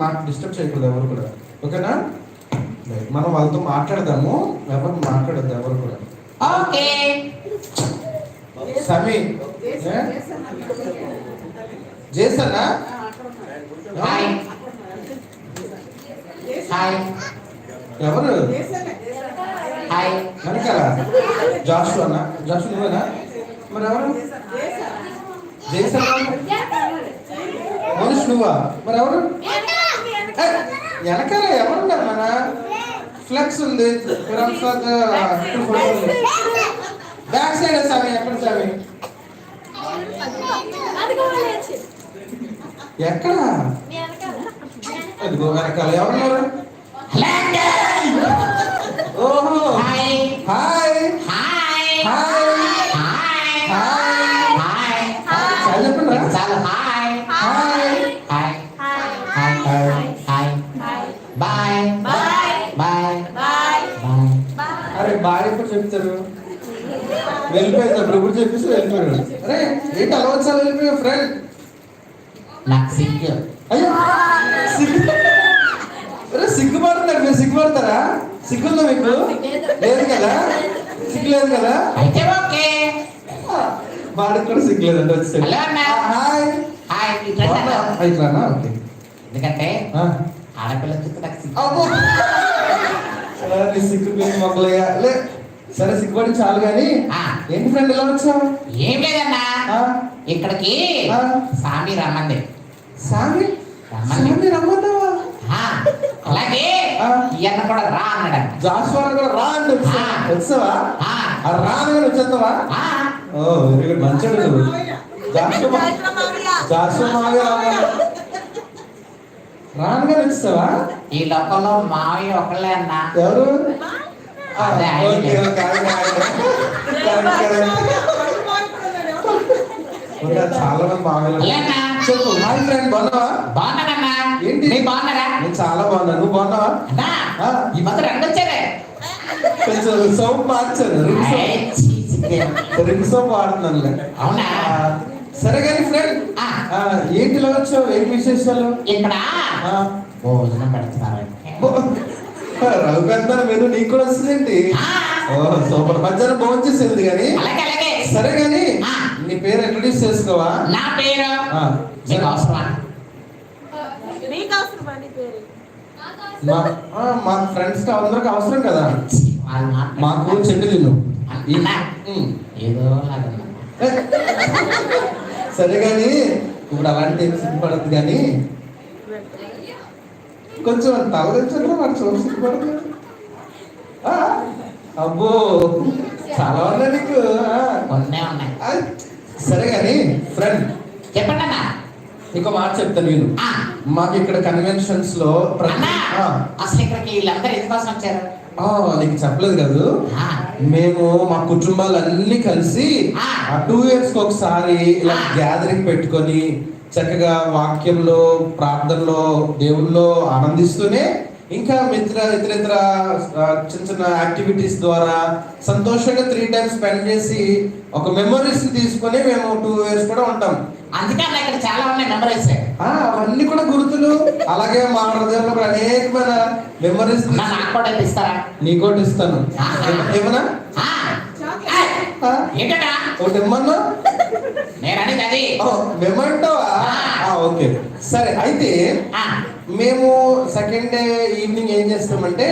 E: మాకు డిస్టర్బ్ చేయకూడదు ఎవరు కూడా. ఓకేనా? మనం వాళ్ళతో మాట్లాడదాము. ఎవరు మాట్లాడద్దు ఎవరు కూడా. ఓకే సమీ చేస్తానా? Hi hi. ఎవరు? హాయ్ వెనకాల జాషు అన్న. జాషు నువ్వేనా? మరి ఎవరు? జేసన్ మనుష్ నువ్వా? మరి ఎవరు? వెనకాల ఎవరున్నారు? మన ఫ్లెక్స్ ఉంది, బ్యాక్ సైడ్ సామి. ఎక్కడ సామి? ఎక్కడ? అదిగో వెనకాల ఎవరున్నారు? ఓహో హాయ్ హాయ్ హాయ్ హాయ్. చాలా చెప్పండి. చాలా hi hi hi hi hi bye bye bye bye. అరే బాయ్ ఎప్పుడు చెప్తారు? వెళ్ళిపోయింది అప్పుడు. ఎప్పుడు చెప్పేసి వెళ్ళిపోయాడు. అరే ఏంటి అలా వచ్చారు? వెళ్ళిపోయా ఫ్రెండ్. నాకు సిగ్గు. అయ్యో సిగ్గు. అరే సిగ్గుపడుతున్నారు మీరు. సిగ్గుపడతారా? సిగ్గుందా మీకు? లేదు కదా? సిగ్గు లేదు కదా? అయితే ఓకే. వాడికి కూడా సిగ్గు లేదంటే వచ్చేసి హాయ్ హాయ్ ఇట్లానా? ఓకే. ఎందుకంటే ఆడపిల్ల చూస్తే నాకు సిగ్గు మొక్కలయ్యా. లే సరే సిగ్గుపడి చాలు కానీ ఏంటి ఫ్రెండ్ ఎలా వచ్చావు? ఏం లేదన్నా, ఇక్కడికి సామి రమ్మంది. సామి సామి రమ్మందావా? అలాగే ఈయన కూడా రా అన్నాడు. జాస్వాన్ కూడా రా అండి. వచ్చావా? రా అని వచ్చేస్తావా? ఓ వెరీ గుడ్. మంచిగా రానుగా వచ్చేస్తావా? ఈ లోకంలో మావి ఒకళ్ళే అన్నా. ఎవరు? చాలా మంది బాగా చెప్పు. హాయ్ ఫ్రెండ్ బాగున్నావా? బాగున్నానన్నా. ఏంటి బాగున్నారా? నేను చాలా బాగున్నా. నువ్వు బాగున్నావా? ఈ మధ్య రండి వచ్చారే. కొంచెం సోప్ మార్చాను. రింగ్ సోప్ వాడుతున్నాను. అవునా? సరే కానీ ఫ్రెండ్ ఏంటిలో వచ్చావు? ఏంటి విశేషాలు? ఇక్కడ భోజనం పెడుతున్నారు. రవి పెడతాను మీరు. నీకు కూడా వస్తుందేంటి? సూపర్. మధ్యాహ్నం భోజనం చేసేది కానీ. సరే కానీ నీ పేరు ఇంట్రొడ్యూస్ చేసుకోవా? నా పేరు మా ఫ్రెండ్స్ కి అందరికి అవసరం కదా. మాకు చెట్టు తిను. సరే కానీ ఇప్పుడు అలాంటి సిగ్గుపడద్దు కానీ కొంచెం తలదించండి. మరి చూసి సిగ్గుపడదు. అబ్బో చాలా ఉన్నాయి నీకు. సరే కానీ ఫ్రెండ్ చెప్పండి అన్న. ఇంకో మాట చెప్తాను నేను. మాకు ఇక్కడ కన్వెన్షన్స్ లో అసలు ఇక్కడికి వీళ్ళందరూ ఎందుకోసం వచ్చారు? నీకు చెప్పలేదు కదా. మేము మా కుటుంబాలు అన్ని కలిసి 2 years ఒకసారి ఇలా గ్యాదరింగ్ పెట్టుకొని చక్కగా వాక్యంలో ప్రార్థనలో దేవుల్లో ఆనందిస్తూనే ఇంకా ఇతర చిన్న చిన్న యాక్టివిటీస్ ద్వారా సంతోషంగా 3 times స్పెండ్ చేసి ఒక మెమరీస్ తీసుకొని మేము 2 years కూడా ఉంటాం. అందుకే ఇక్కడ చాలా ఉన్నాయి మెమరీస్. అవన్నీ కూడా గుర్తులు. అలాగే మా హృదయంలో కూడా అనేకమైన మెమరీస్. నాకు కూడా ఇస్తారా? నీకు కూడా ఇస్తాను. ఏమన్నా ఒకటి ఇమ్మన్నా? మేమంటావా? ఓకే సరే. అయితే మేము సెకండ్ డే ఈవినింగ్ ఏం చేస్తామంటే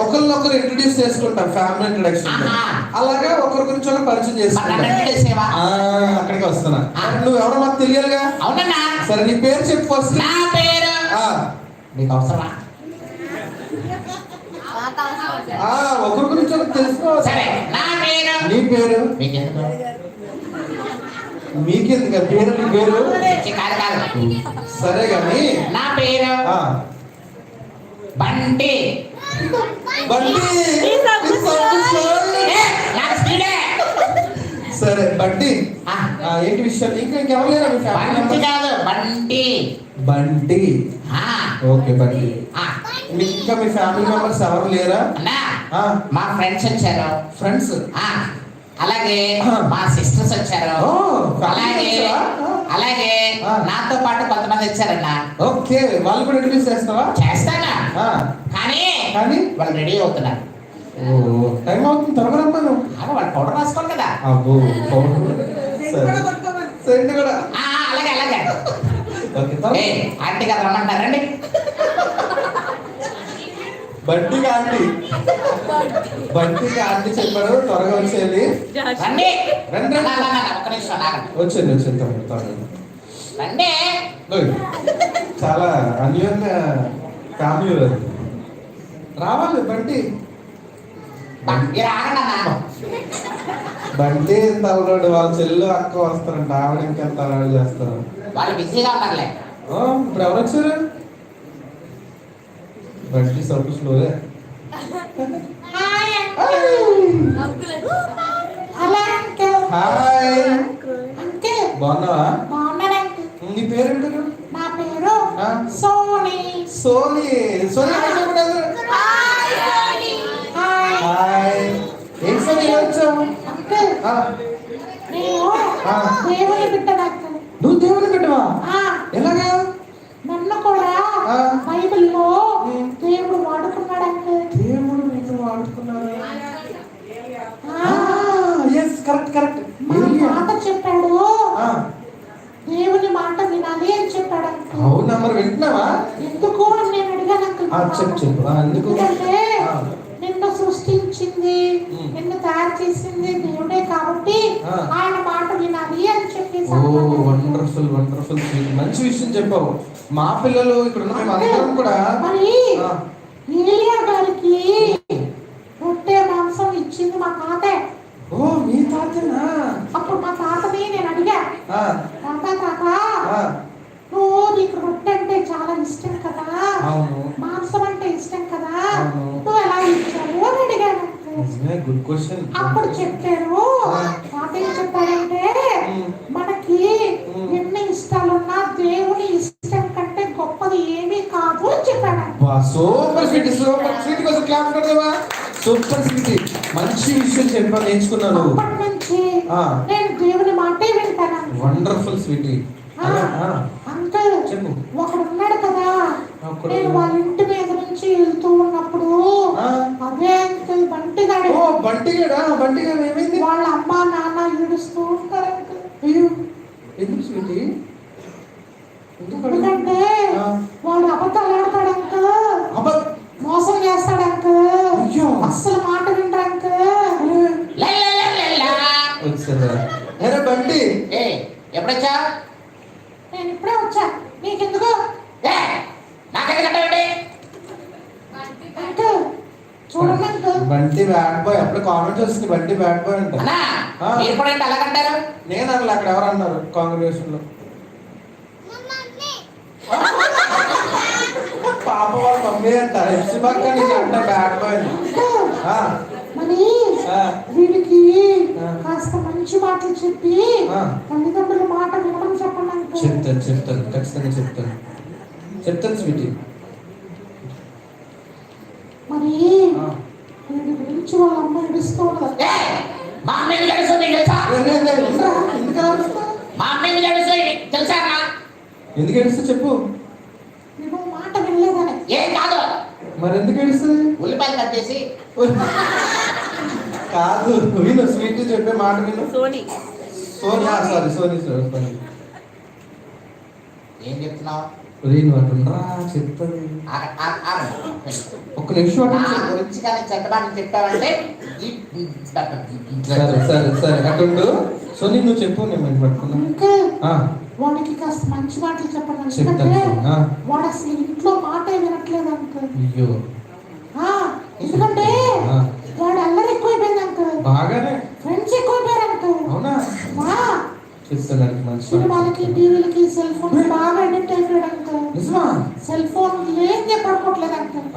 E: ఒకరినొకరు ఇంట్రొడ్యూస్ చేసుకుంటాం. Family introduction. అలాగా ఒకరి గురించి ఒకరు పరిచయం చేసుకుంటాం. అక్కడికి వస్తున్నా. నువ్వు ఎవరో మాకు తెలియాలిగా. సరే నీ పేరు చెప్పు ఫస్ట్. నా పేరు నీకు అవసరమా? ఒకరి గురించి ఒకరు తెలుసుకో. సరే నా పేరు. నీ పేరు మీకెందుకు పేరు? నీ పేరు సరే కానీ నా పేరు
A: బండి
E: బండి
F: ఈ సబ్బు
A: ఏ, నాకు స్పీడే.
E: సరే బండి
A: ఆ,
E: ఏంటి విషయం ఇంకెవరు లేరా మీ ఫ్యామిలీ
A: బండి
E: మెంబర్స్?
A: కాదు బండి.
E: బండి
A: ఆ,
E: ఓకే బండి
A: ఆ,
E: మీకు ఇంకా మీ ఫ్యామిలీ మెంబర్స్ ఎవరు లేరా?
A: అన్నా
E: ఆ,
A: మా ఫ్రెండ్స్ వచ్చారు.
E: ఫ్రెండ్స్
A: ఆ, అలాగే
E: ఆ.
A: మా సిస్టర్స్ వచ్చారు.
E: ఓ, ఫ్యామిలీ
A: అలాగే
E: వచ్చారా?
A: అలాగే
E: ఆ.
A: నాతో పాటు కొంతమంది వచ్చారన్నా.
E: ఓకే వాళ్ళు కూడా ఇంట్రడ్యూస్ చేస్తావా?
A: చేస్తానా,
E: ఆ,
A: కానీ
E: కానీ
A: వాళ్ళు రెడీ అవుతున్నారు.
E: ఓ టైం అవుతుంది త్వరగా రమ్మను.
A: అలా వాళ్ళు పౌడర్ రాసుకోవాలి కదా.
E: అబ్బో పౌడర్. సరే సెంట్ కూడా
A: ఆ, అలాగే అలాగే.
E: ఓకే
A: ఏ ఆంటీ గారు రమ్మంటారండి.
E: బండికి ఆంటీ బండికి ఆంటీ చెప్పాడు త్వరగా వచ్చేది.
A: రండి
E: రండి.
A: అన్నా, అన్నా, అన్నా, ఒక్క నిమిషం ఆగండి.
E: వచ్చింది తమ్ముడు త్వరగా.
A: రండి.
E: ఓయ్, చాలా అన్యోన్య ఫ్యామిలీ అది. రావాలి బండి.
A: మీరు ఆగండి అన్నా.
E: బండి తలరోడు వాళ్ళ చెల్లు అక్క వస్తారంట, ఆవిడ ఇంకెంత అలవాటు చేస్తారు.
A: వాళ్ళు బిజీగా ఉన్నారులే.
E: ఓ, ఇప్పుడు ఎవరు వచ్చారు? బండి సబ్బు స్లోలే. హాయ్ బాగున్నావా? నీ పేరేంటి?
C: నా పేరు
E: ఆ?
C: సోని.
E: సోని. సోని చెప్పలేదు. హాయ్. ఏం సోని ఇలా వచ్చావు?
C: అంకుల్,
E: ఆ,
C: నేను
E: ఆ.
C: దేవుని బిడ్డనక్క.
E: నువ్వు దేవుని బిడ్డవా?
C: ఆ,
E: ఎలాగా?
C: నన్ను కూడా
E: ఆ.
C: బైబిల్లో
E: ఉమ్.
C: దేవుడు వాడుకున్నాడు అంకుల్.
E: దేవుడు నిన్ను వాడుకున్నాడు.
C: ఆ,
E: ఎస్ కరెక్ట్.
C: మా మాట చెప్పాడు,
E: ఆ,
C: దేవుని మాట వినాలి అని చెప్పాడు అంకుల్.
E: అవునా మరి వింటున్నావా?
C: ఎందుకు అని నేను అడిగాను అంకుల్.
E: చెప్పు ఎందుకు?
C: ఎందుకంటే
E: ఆ.
C: నిన్ను సృష్టించింది,
E: ఉమ్.
C: నిన్ను తయారు చేసింది దేవుడే కాబట్టి
E: ఆ.
C: ఆయన మాట వినాలి అని చెప్పేసి
E: ఓ
C: అన్నాడు.
E: వండర్ఫుల్ మంచి విషయం చెప్పావు. మా పిల్లలు ఇక్కడ ఉన్న మేము అందరం కూడా
C: మరి
E: ఆ,
C: ఏలియా గారికి రొట్టె మాంసం ఇచ్చింది మా తాతే.
E: ఓ మీ తాతనా?
C: అప్పుడు మా తాతని నేను అడిగా,
E: ఆ,
C: తాత
E: ఆ,
C: నువ్వు నీకు రొట్టె అంటే చాలా ఇష్టం కదా,
E: అవును
C: మాంసం అంటే ఇష్టం కదా,
E: అవును.
C: నువ్వు ఎలా ఇచ్చావు అని అడిగాను.
E: నిజమే, గుడ్ క్వశ్చన్.
C: అప్పుడు చెప్పారు,
E: ఆ.
C: తాత ఏం చెప్పాడంటే
E: ఉమ్.
C: మనకి
E: ఉమ్.
C: ఎన్ని ఇష్టాలున్నా దేవుని ఇష్టం కంటే గొప్పది ఏమీ కాదు అని చెప్పాడు.
E: సూపర్ స్వీట్ కోసం క్లాప్ కొడదామా? సూపర్ స్వీట్, మంచి విషయం చెప్పాను, నేర్చుకున్నాను.
C: అప్పటి నుంచి
E: ఆ.
C: నేను దేవుని మాటే వింటాను.
E: Wonderful sweet.
C: అంకుల్,
E: చెప్పు.
C: ఒకడు ఉన్నాడు కదా,
E: ఒకడు.
C: నేను వాళ్ళ ఇంటి మీద నుంచి వెళ్తూ ఉన్నప్పుడు
E: ఆ.
C: అదే అంకుల్ బంటిగాడు.
E: ఓ బంటిగాడు ఏమైంది?
C: వాళ్ళ అమ్మ నాన్న ఏడుస్తూ ఉంటారు అంకుల్.
E: అయ్యో ఎందుకు స్వీటీ?
C: ఎందుకంటే
E: ఆ.
C: వాడు అబద్ధాలు ఆడతాడు అంకుల్,
E: అబ్బా,
C: మోసం చేస్తాడు అంకుల్,
E: అయ్యో.
C: అస్సలు మాట వినరు అంకుల్.
A: లా, లా, లా, లా, లా.
E: వచ్చారా? అరే బంటి,
A: ఏ ఎప్పుడొచ్చా?
C: నేను ఇప్పుడే వచ్చా, నీకెందుకు
A: ఏ నాకెందుకంటే
C: అంకుల్? చూడండి అంకుల్,
E: బంటి బ్యాడ్ బాయ్. అప్పుడు కామెంట్స్ వస్తుంది బంటి బ్యాడ్ బాయ్ అంట.
A: అన్నా
E: ఆ.
A: మీరు కూడా ఏంటి అలాగంటారు?
E: నేను అసలు అక్కడ ఎవరు అన్నారు కాంగ్రెగేషన్ లో? పాప వాళ్ళ మమ్మీ అంట ఎఫ్సి పక్క నీకు అంట బ్యాడ్ బాయ్ అని.
C: అంకుల్,
E: ఆ,
C: మరి
E: ఆ.
C: వీడికి
E: ఆ.
C: కాస్త మంచి మాటలు చెప్పి
E: ఆ.
C: తల్లిదండ్రుల మాట వినడం చెప్పండి అంకుల్.
E: చెప్తాను ఖచ్చితంగా చెప్తాను స్వీటీ.
C: మరి
E: ఆ.
C: వీడి గురించి వాళ్ళ అమ్మ ఏడుస్తూ ఉన్నది.
A: ఏ మా అమ్మేమి తెలుసు నీకు తెలుసా?
E: ఎందుకు అరుస్తావు?
A: మా అమ్మేమి తెలుసు తెలుసా అన్నా?
E: ఎందుకు ఏడుస్తా చెప్పు.
C: నేను మాట వినలేదని.
A: ఏం కాదు,
E: మరి ఎందుకు ఏడుస్తుంది?
A: ఉల్లిపాయలు కట్ చేసి
E: కాదు విను, స్వీట్ చెప్పే మాట విను.
F: సోని
E: సోనీ.
A: ఏం చెప్తున్నావు?
E: నువ్వు అటుండ్రా చెప్తాను. ఒక్క నిమిషం
A: నా
E: అటు.
A: గురించి కానీ చెడ్డబాన్ని చెప్పావంటే
E: సరే అటుండు. సోనీ నువ్వు చెప్పు, నేను పట్టుకున్నా.
C: అంకుల్,
E: ఆ,
C: వాడికి కాస్త మంచి మాటలు చెప్పండి.
E: చెప్తాను.
C: ఎందుకంటే
E: ఆ.
C: వాడు అసలు ఇంట్లో మాటే వినట్లేదు అంకుల్.
E: అయ్యో
C: ఎందుకంటే
E: ఆ.
C: వాడు అల్లరి ఎక్కువైపోయింది అంకుల్,
E: బాగానే.
C: ఫ్రెండ్స్ ఎక్కువైపోయారు అంకుల్.
E: అవునా? చెప్తాను మంచి
C: సినిమాలకి టీవీలకి సెల్ ఫోన్ బాగా అడిక్ట్ అయిపోయాడు అంకుల్.
E: నిజమా?
C: సెల్ ఫోన్ లేదే పడుకోవట్లేదు అంకుల్.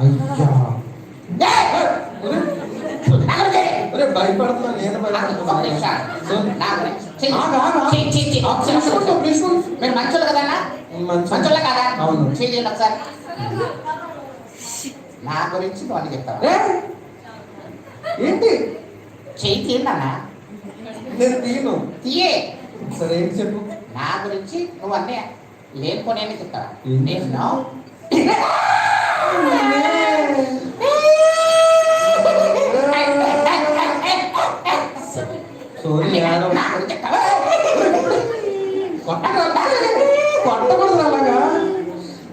E: భయపడుతున్నాను, నేను
F: ఒక
E: భయపడుతున్నాను.
F: నిమిషం.
E: సోని,
F: నా గురించి. చెయ్యి.
E: ఆగు, ఆగు, ఆగు.
F: చెయ్యి, చెయ్యి, చెయ్యి.
E: ఒక్క నిమిషం ఉండు, ఒక్క నిమిషం ఉండు.
F: మీరు మంచోళ్ళు కదా అన్న?
E: మంచోళ్ళు.
F: మంచోళ్ళే కదా?
E: అవును.
F: చెయ్యండి ఒకసారి. నా గురించి నువ్వు చెప్తావా?
E: ఏ? ఏంటి?
F: చెయ్యి తీయండి అన్న.
E: నేను తీయను.
F: తీయే.
E: సరే ఏంటి చెప్పు.
F: నా గురించి నువ్వు అన్నీ లేకపోనే చెప్తావా?
E: ఏంటి?
F: నేను
E: సోని ఏడవ.
F: నా గురించి చెప్తావా?
E: కొట్టకూడదు అలాగా.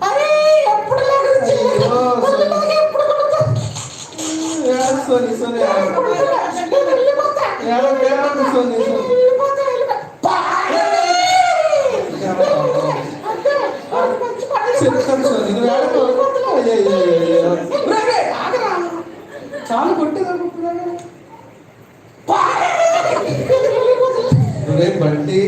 F: అరే ఎప్పుడు నా గురించి
E: అయ్యో, సోని. ఏడవ సోని, సోని ఏడవ. ఏడవ, ఏడవ సోని, సోని. చెప్తాను సోని, నువ్వు ఏడవ. అయ్యో, అయ్యో, అయ్యో. రే, ఆగరా. చాలు కొట్టేదాన్ని. రే బంటి,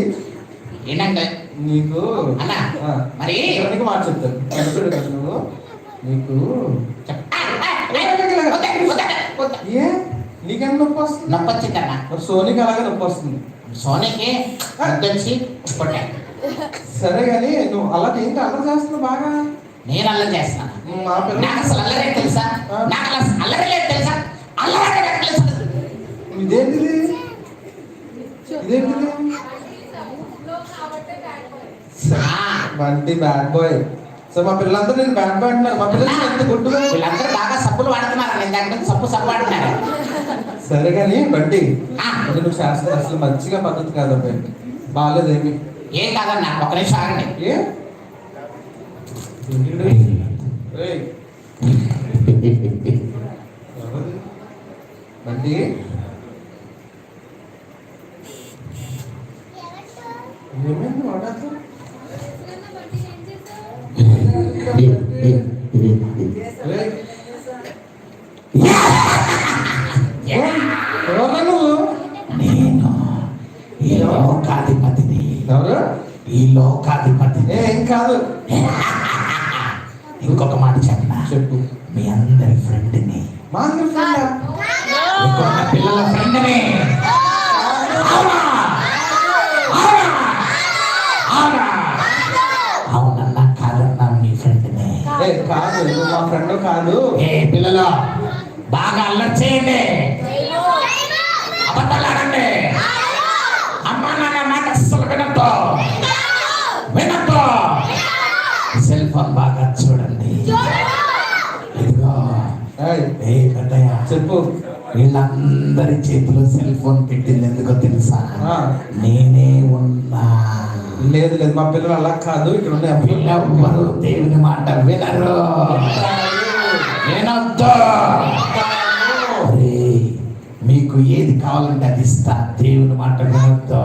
F: ఏంటంటే
E: నీకు
F: అన్న
E: ఆ,
F: మరి
E: నీకు మాట చెప్తాను. అనుకోడు కదా నువ్వు. నీకు ఏ నీకెంత నొప్పి వస్తుంది?
F: నొప్పి వచ్చిందన్న.
E: మరి సోనికి అలాగే నొప్పి వస్తుంది.
F: సోనీకి వచ్చి కొట్టాను.
E: సరే కానీ నువ్వు అలా ఏంటి అల్లరి చేస్తున్నావు బాగా?
F: నేను అల్లరి చేస్తున్నాను.
E: మా పిల్ల
F: నాకు అసలు అల్లరే తెలుసా? నాకు అసలు అల్లరి లేదు తెలుసా? అల్లరి తెలుసా?
E: ఇదేంటిది? ఇదేంటిది? Bunty bad boy. సో మా పిల్లలందరూ నేను బ్యాడ్ బాయ్ అంటున్నారు. మా పిల్లలు ఎంత గుడ్డుగా.
F: వీళ్ళందరూ బాగా సబ్బులు వాడుతున్నారు. నేను దాని మీద సబ్బు వాడుతున్నారు.
E: సరే కానీ బంటి,
F: ఆ.
E: అది నువ్వు శాస్త్రం అసలు మంచిగా పద్ధతి కాదబ్బాయి. బాగాలేదేమి.
F: ఏం కాదన్నా, ఒక నిమిషం ఆగండి.
E: ఏ ఏయ్. ఎవరు? బంటి ఏమైంది వాడాక? ఎవరు నువ్వు?
F: నేను ఈ లోకాధిపతిని.
E: ఎవరు?
F: ఈ లోకాధిపతిని.
E: ఏం కాదు.
F: ఇంకొక మాట చెప్పనా?
E: చెప్పు.
F: మీ అందరి ఫ్రెండ్ని,
E: మా అందరి ఫ్రెండా?
F: ఇంకొక పిల్లల ఫ్రెండ్ని. అవునా? అవునా? అవునా? అవునన్నా కాదన్నా మీ ఫ్రెండ్ని.
E: ఏ కాదు, నువ్వు మా ఫ్రెండ్ కాదు.
F: ఏ పిల్లలు బాగా అల్లరి చేయండి, అబద్ధాలు ఆడండి, అమ్మా నాన్న మాట అస్సలు వినద్దు, వినద్దు. సెల్ ఫోన్ బాగా చూడండి. ఇదిగో
E: ఏయ్,
F: ఏ పెద్దయ్య,
E: చెప్పు.
F: వీళ్ళందరి చేతిలో సెల్ ఫోన్ పెట్టింది ఎందుకో తెలుసా?
E: ఆ.
F: నేనే ఉన్నా.
E: లేదు లేదు, మా పిల్లలు అలా కాదు. ఇక్కడ ఉన్న
F: వీళ్ళెవ్వరూ దేవుని మాట వినరు, వినొద్దు. అరే, మీకు ఏది కావాలంటే అది ఇస్తా. దేవుని మాట వినొద్దు.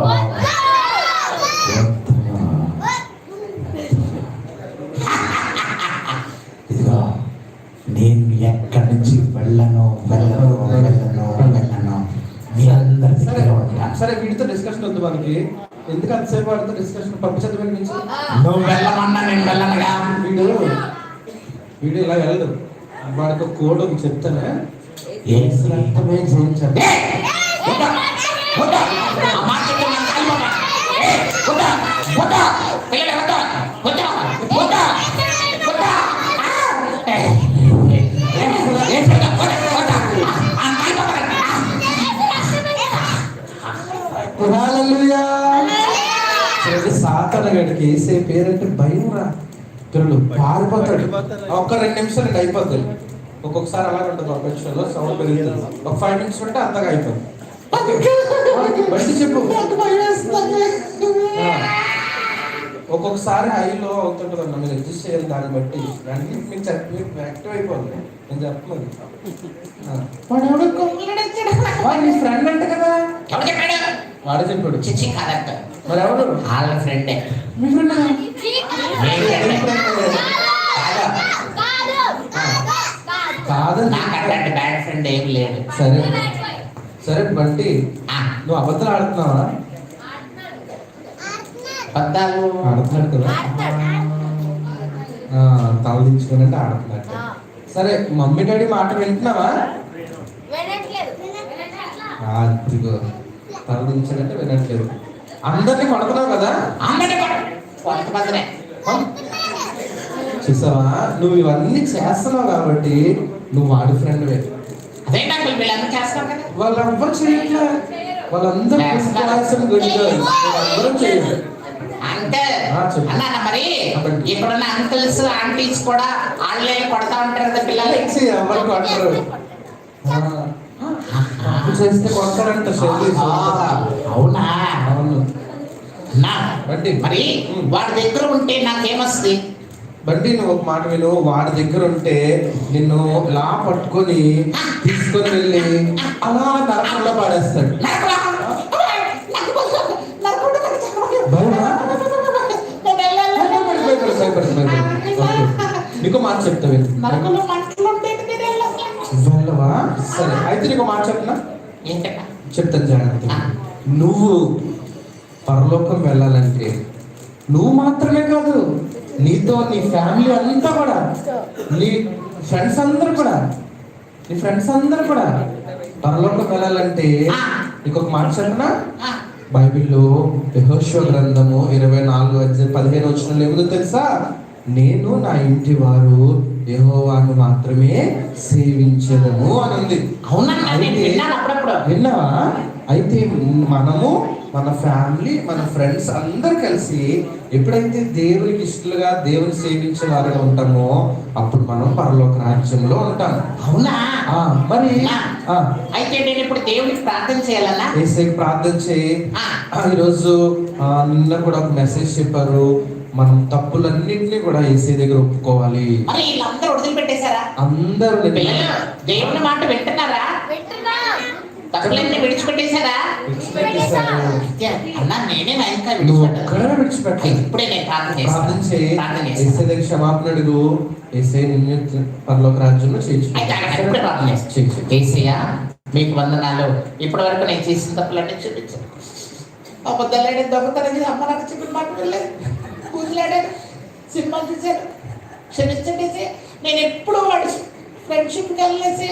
F: ఇదిగో నేను ఎక్కడి నుంచి వెళ్ళను. మీ అందరి దగ్గర ఉంటాను.
E: సరే వీటితో డిస్కషన్ వద్దు మనకి. ఎందుకు అంతసేపు వాడితో డిస్కషన్? పప్పు చదివి నుంచి
F: నువ్వు వెళ్ళమన్నా నేను వెళ్ళనుగా.
E: వీడు ఇలా వెళ్ళదు. వాడికి ఒక కోడ్ ఒకటి చెప్తానే.
F: ఏం
E: అర్థమే చేయించాలి. సాతనగడికి వేసే పేరంటే భయం రా. పిల్లలు పారిపోతాడు. ఒక్క 2 నిమిషాలు అయిపోతుంది. ఒక్కొక్కసారి అలాగే ఉంటుంది. ఒక నిమిషంలో సౌండ్ పెరుగుతుంది. ఒక 5 నిమిషం ఉంటే అంతగా అయిపోతుంది. బండి చెప్పు. ఒక్కొక్కసారి హైలో అవుతుంటుంది అన్న. మీరు అడ్జస్ట్ చేయాలి దాన్ని బట్టి. దానికి మీకు యాక్టివ్ అయిపోతుంది. నేను చెప్పలేదు. వాడు నీ ఫ్రెండ్ అంట కదా. వాడే చెప్పాడు.
F: చిచ్చి కాదంట.
E: మరి ఎవరు?
F: వాళ్ళ ఫ్రెండే.
E: మీ ఫ్రెండ్ కాదు.
F: నాకు అట్లాంటి బ్యాడ్ ఫ్రెండ్ ఏం లేదు.
E: సరే సరే బంటి, నువ్వు అబద్ధాలు ఆడుతున్నావా?
F: అబద్ధాలు
E: ఆడుతున్నాడు కదా. తల దించుకుని అంటే ఆడుతున్నాడు. సరే మమ్మీ డాడీ మాట వింటున్నావా? ఇదిగో తరలించాలంటే వినట్లేదు. అందరినీ కొడుతున్నావు కదా,
F: కొంతమందినే
E: చూసావా? నువ్వు ఇవన్నీ చేస్తున్నావు కాబట్టి నువ్వు వాడి ఫ్రెండ్వే.
F: అదే నాకు వీళ్ళందరూ చేస్తాం కదా.
E: వాళ్ళెవ్వరు చేయట్లే, వాళ్ళందరూ అందరూ చేయట్లేదు.
F: అంటే
E: చెప్పు.
F: అన్నా మరి ఇప్పుడున్న అంకుల్స్ ఆంటీస్ కూడా వాళ్ళే కొడతా ఉంటారు కదా పిల్లలు.
E: ఎవరు కొట్టరు, తప్పు చేస్తే కొడతారంట.
F: అవునా?
E: అవును.
F: అన్నా
E: బండి
F: మరి వాడి దగ్గర ఉంటే నాకేమొస్తుంది?
E: బండి నువ్వు ఒక మాట విను. వాడి దగ్గర ఉంటే నిన్ను ఇలా పట్టుకొని తీసుకొని వెళ్ళి అలా నరకంలో పాడేస్తాడు. భయమా? నీకు మాట చెప్తా వెళ్ళవా? సరే అయితే నీకు మాట చెప్పనా? చెప్తాను జాగ్రత్త. నువ్వు పరలోకం వెళ్ళాలంటే నువ్వు మాత్రమే కాదు, నీతో నీ ఫ్యామిలీ అంతా కూడా, నీ ఫ్రెండ్స్ అందరు కూడా పరలోకం వెళ్ళాలంటే నీకు ఒక మాట చెప్పనా? బైబిల్లో యెహోషువ గ్రంథము 24:15 ఏముందో తెలుసా? నేను నా ఇంటి వారు యెహోవాను మాత్రమే సేవించదము అని ఉంది. విన్నావా? అయితే మనము మన ఫ్యామిలీ మన ఫ్రెండ్స్ అందరు కలిసి ఎప్పుడైతే దేవునికి ఇష్టలుగా దేవుని సేవించే వారుగా ఉంటామో అప్పుడు మనం పరలోక రాజ్యంలో ఉంటాం.
F: అవునా?
E: మరి
F: అయితే నేను ఇప్పుడు దేవునికి ప్రార్థన చేయాలన్నా?
E: యేసయ్యకి ప్రార్థన చేయి. ఈరోజు నిన్న కూడా ఒక మెసేజ్ చెప్పారు, మనం తప్పులన్నింటినీ కూడా యేసయ్య దగ్గర ఒప్పుకోవాలి.
F: మరి వీళ్ళందరూ వదిలిపెట్టేశారా?
E: అందరూ
F: దేవుని మాట వింటున్నారా? తప్పులన్నీ విడిచిపెట్టేశారా? అన్నా నేనే ఇంకా
E: విడిచిపెట్టాలి.
F: ఇప్పుడే నేను ప్రార్థన
E: చేసి క్షమాపణ అడుగు. యేసయ్య నిన్ను పరలోక రాజ్యంలో
F: చేసేయ్యా మీకు వందనాలు. ఇప్పటి వరకు నేను చేసిన తప్పులన్నీ చూపించాను. అబద్ధాలు దొంగతనం అమ్మ నాకు చెప్పిన మాట వెళ్ళలేదు, కూతులాడాను, సినిమా చూశాను. క్షమించండి. నేను ఎప్పుడు వాడు ఫ్రెండ్షిప్కి వెళ్ళేసి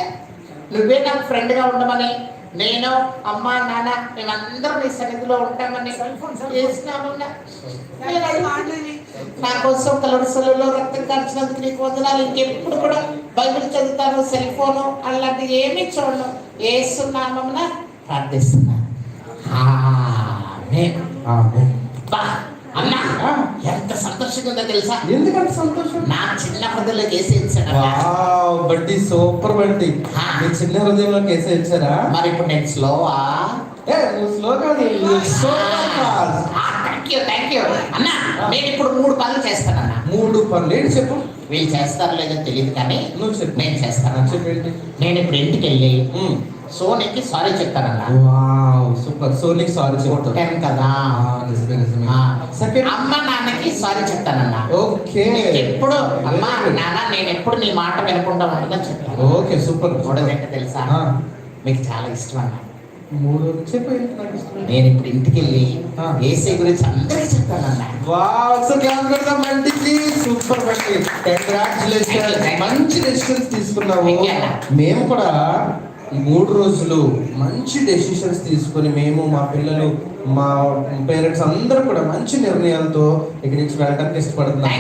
F: నువ్వే నాకు ఫ్రెండ్గా ఉండమని, నేను అమ్మ నాన్న మేమందరం నీ సన్నిధిలో ఉంటామని చేసినామన్నా. నా కోసం కలవరసలలో రక్తం కార్చినందుకు నీకు వందనాలు. ఇంకెప్పుడు కూడా బైబిల్ చదువుతాను, సెల్ ఫోను అలాంటివి ఏమీ చూడను. యేసు నామమున ప్రార్థిస్తున్నాను. అన్నా ఎంత సంతోషంగా ఉందో తెలుసా?
E: ఎందుకంటే సంతోషం
F: నా చిన్న హృదయంలోకి వేసేసాడు.
E: బట్టి సూపర్ బట్టి మీ చిన్న హృదయంలోకి వేసేసారా?
F: మరి ఇప్పుడు నేను స్లోవా?
E: స్లో కాదు,
F: థ్యాంక్ యూ అన్నా. నేను ఇప్పుడు 3 పనులు చేస్తానన్నా.
E: 3 పనులు ఏంటి చెప్పు?
F: వీళ్ళు చేస్తారో లేదో తెలియదు కానీ
E: నువ్వు చెప్పు.
F: నేను చేస్తాను.
E: చెప్పేంటి?
F: నేను ఇప్పుడు ఇంటికి వెళ్ళి సోనీకి సారీ చెప్తానన్నా.
E: సూపర్. సోనీకి సారీ చెప్తాను
F: కదా?
E: సెకండ్,
F: అమ్మ నాన్నకి సారీ చెప్తానన్నా.
E: ఓకే.
F: ఎప్పుడు అమ్మ నాన్న నేను ఎప్పుడు నీ మాట వినకుండా ఉంటుందని చెప్తాను.
E: Okay super.
F: చూడదంటే తెలుసా మీకు చాలా ఇష్టం అన్న.
E: 3 చెప్పు.
F: నేను ఇప్పుడు ఇంటికి వెళ్ళి యేసయ్య గురించి అందరికీ చెప్తానన్నా.
E: సూపర్ బండి, కంగ్రాచులేషన్స్. మంచి డెసిషన్స్ తీసుకున్నావు. మేము కూడా 3 రోజులు మంచి డెసిషన్స్ తీసుకొని మేము మా పిల్లలు మా పేరెంట్స్ అందరూ కూడా మంచి నిర్ణయాలతో ఇక్కడి నుంచి వెళ్ళడానికి ఇష్టపడుతున్నాం.